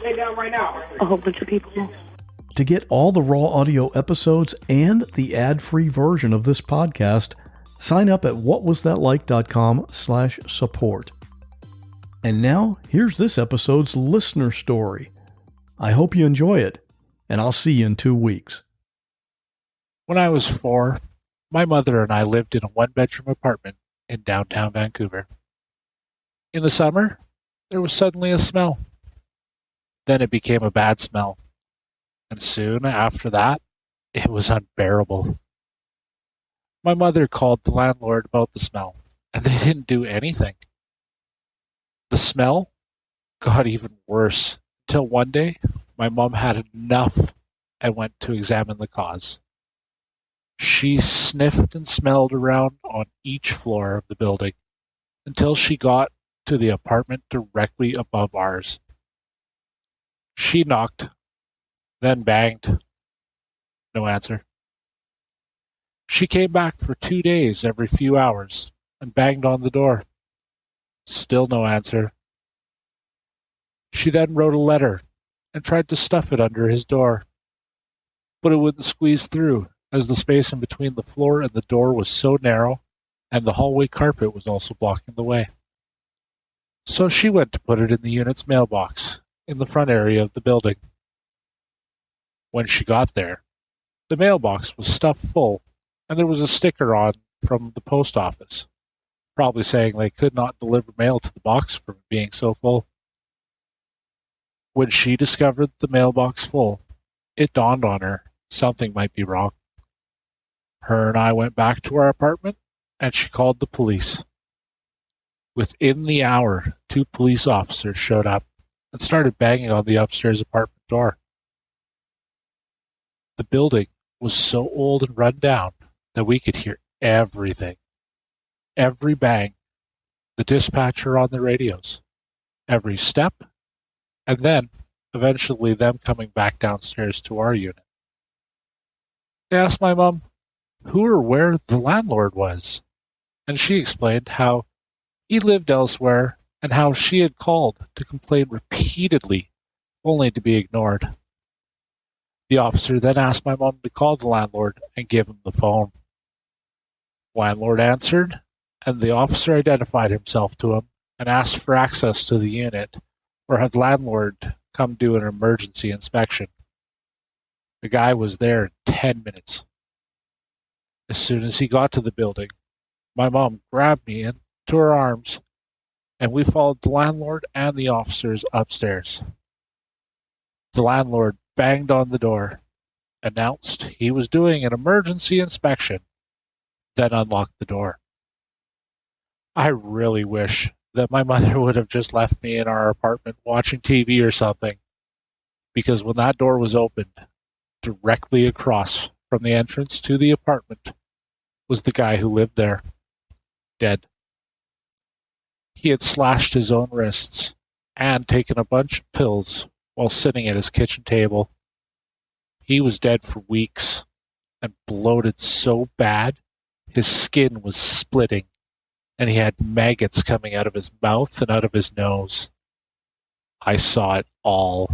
Lay down right now. A whole bunch of people. To get all the Raw Audio episodes and the ad-free version of this podcast, sign up at whatwasthatlike.com/support. And now, here's this episode's listener story. I hope you enjoy it, and I'll see you in 2 weeks. When I was 4, my mother and I lived in a one-bedroom apartment in downtown Vancouver. In the summer, there was suddenly a smell. Then it became a bad smell. And soon after that, it was unbearable. My mother called the landlord about the smell, and they didn't do anything. The smell got even worse until one day, my mom had enough and went to examine the cause. She sniffed and smelled around on each floor of the building until she got to the apartment directly above ours. She knocked, then banged. No answer. She came back for 2 days every few hours and banged on the door. Still no answer. She then wrote a letter and tried to stuff it under his door. But it wouldn't squeeze through, as the space in between the floor and the door was so narrow, and the hallway carpet was also blocking the way. So she went to put it in the unit's mailbox in the front area of the building. When she got there, the mailbox was stuffed full, and there was a sticker on from the post office, probably saying they could not deliver mail to the box from it being so full. When she discovered the mailbox full, it dawned on her something might be wrong. Her and I went back to our apartment, and she called the police. Within the hour, 2 police officers showed up and started banging on the upstairs apartment door. The building was so old and run down that we could hear everything. Every bang, the dispatcher on the radios, every step, and then eventually them coming back downstairs to our unit. They asked my mom who or where the landlord was, and she explained how he lived elsewhere and how she had called to complain repeatedly, only to be ignored. The officer then asked my mom to call the landlord and give him the phone. Landlord answered, and the officer identified himself to him and asked for access to the unit, or had landlord come do an emergency inspection. The guy was there in 10 minutes. As soon as he got to the building, my mom grabbed me into her arms, and we followed the landlord and the officers upstairs. The landlord banged on the door, announced he was doing an emergency inspection, then unlocked the door. I really wish that my mother would have just left me in our apartment watching TV or something, because when that door was opened, directly across from the entrance to the apartment was the guy who lived there, dead. He had slashed his own wrists and taken a bunch of pills while sitting at his kitchen table. He was dead for weeks and bloated so bad his skin was splitting, and he had maggots coming out of his mouth and out of his nose. I saw it all,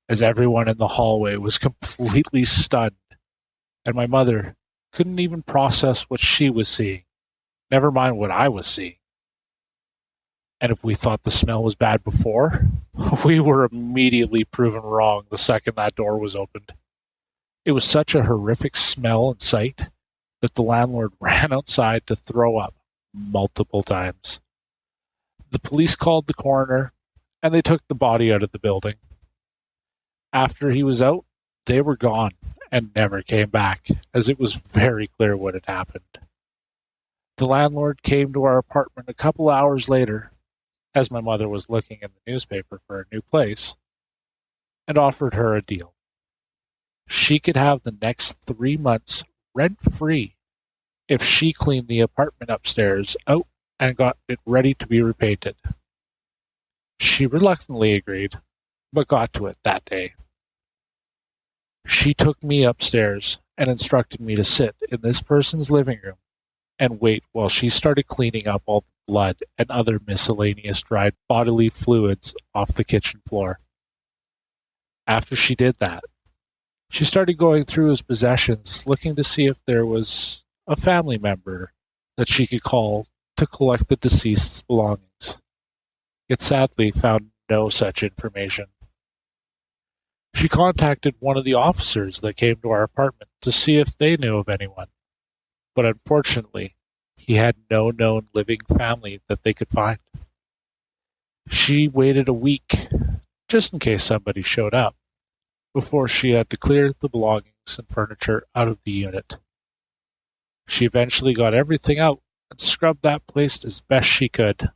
as everyone in the hallway was completely stunned, and my mother couldn't even process what she was seeing, never mind what I was seeing. And if we thought the smell was bad before, we were immediately proven wrong the second that door was opened. It was such a horrific smell and sight that the landlord ran outside to throw up multiple times. The police called the coroner, and they took the body out of the building. After he was out, they were gone and never came back, as it was very clear what had happened. The landlord came to our apartment a couple hours later, as my mother was looking in the newspaper for a new place, and offered her a deal. She could have the next 3 months rent-free if she cleaned the apartment upstairs out and got it ready to be repainted. She reluctantly agreed, but got to it that day. She took me upstairs and instructed me to sit in this person's living room and wait while she started cleaning up all the blood and other miscellaneous dried bodily fluids off the kitchen floor. After she did that, she started going through his possessions, looking to see if there was a family member that she could call to collect the deceased's belongings. Yet sadly found no such information. She contacted one of the officers that came to our apartment to see if they knew of anyone, but unfortunately, he had no known living family that they could find. She waited a week, just in case somebody showed up, before she had to clear the belongings and furniture out of the unit. She eventually got everything out and scrubbed that place as best she could,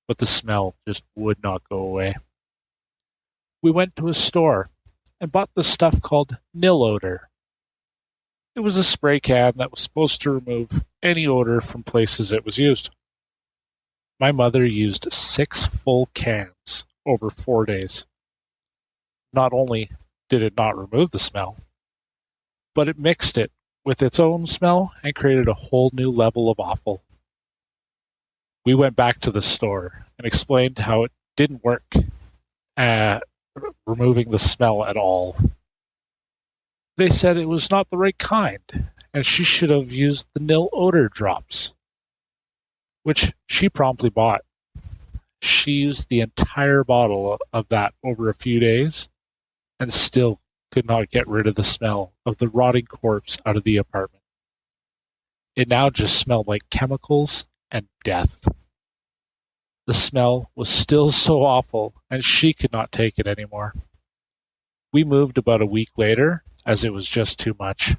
but the smell just would not go away. We went to a store and bought this stuff called nil odor. It was a spray can that was supposed to remove any odor from places it was used. My mother used 6 full cans over 4 days. Not only did it not remove the smell, but it mixed it with its own smell and created a whole new level of awful. We went back to the store and explained how it didn't work at removing the smell at all. They said it was not the right kind, and she should have used the nil odor drops, which she promptly bought. She used the entire bottle of that over a few days and still could not get rid of the smell of the rotting corpse out of the apartment. It now just smelled like chemicals and death. The smell was still so awful, and she could not take it anymore. We moved about a week later, as it was just too much.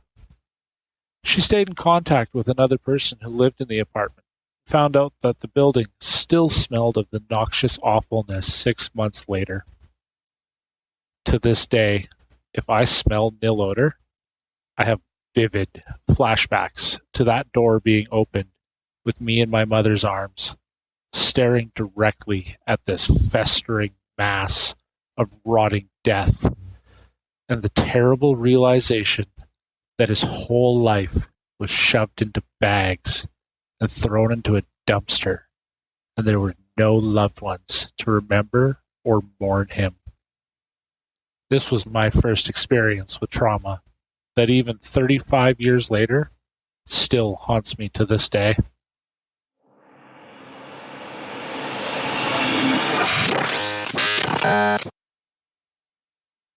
She stayed in contact with another person who lived in the apartment, and found out that the building still smelled of the noxious awfulness 6 months later. To this day, if I smell nil odor, I have vivid flashbacks to that door being opened with me in my mother's arms, staring directly at this festering mass of rotting death, and the terrible realization that his whole life was shoved into bags and thrown into a dumpster, and there were no loved ones to remember or mourn him. This was my first experience with trauma that even 35 years later still haunts me to this day.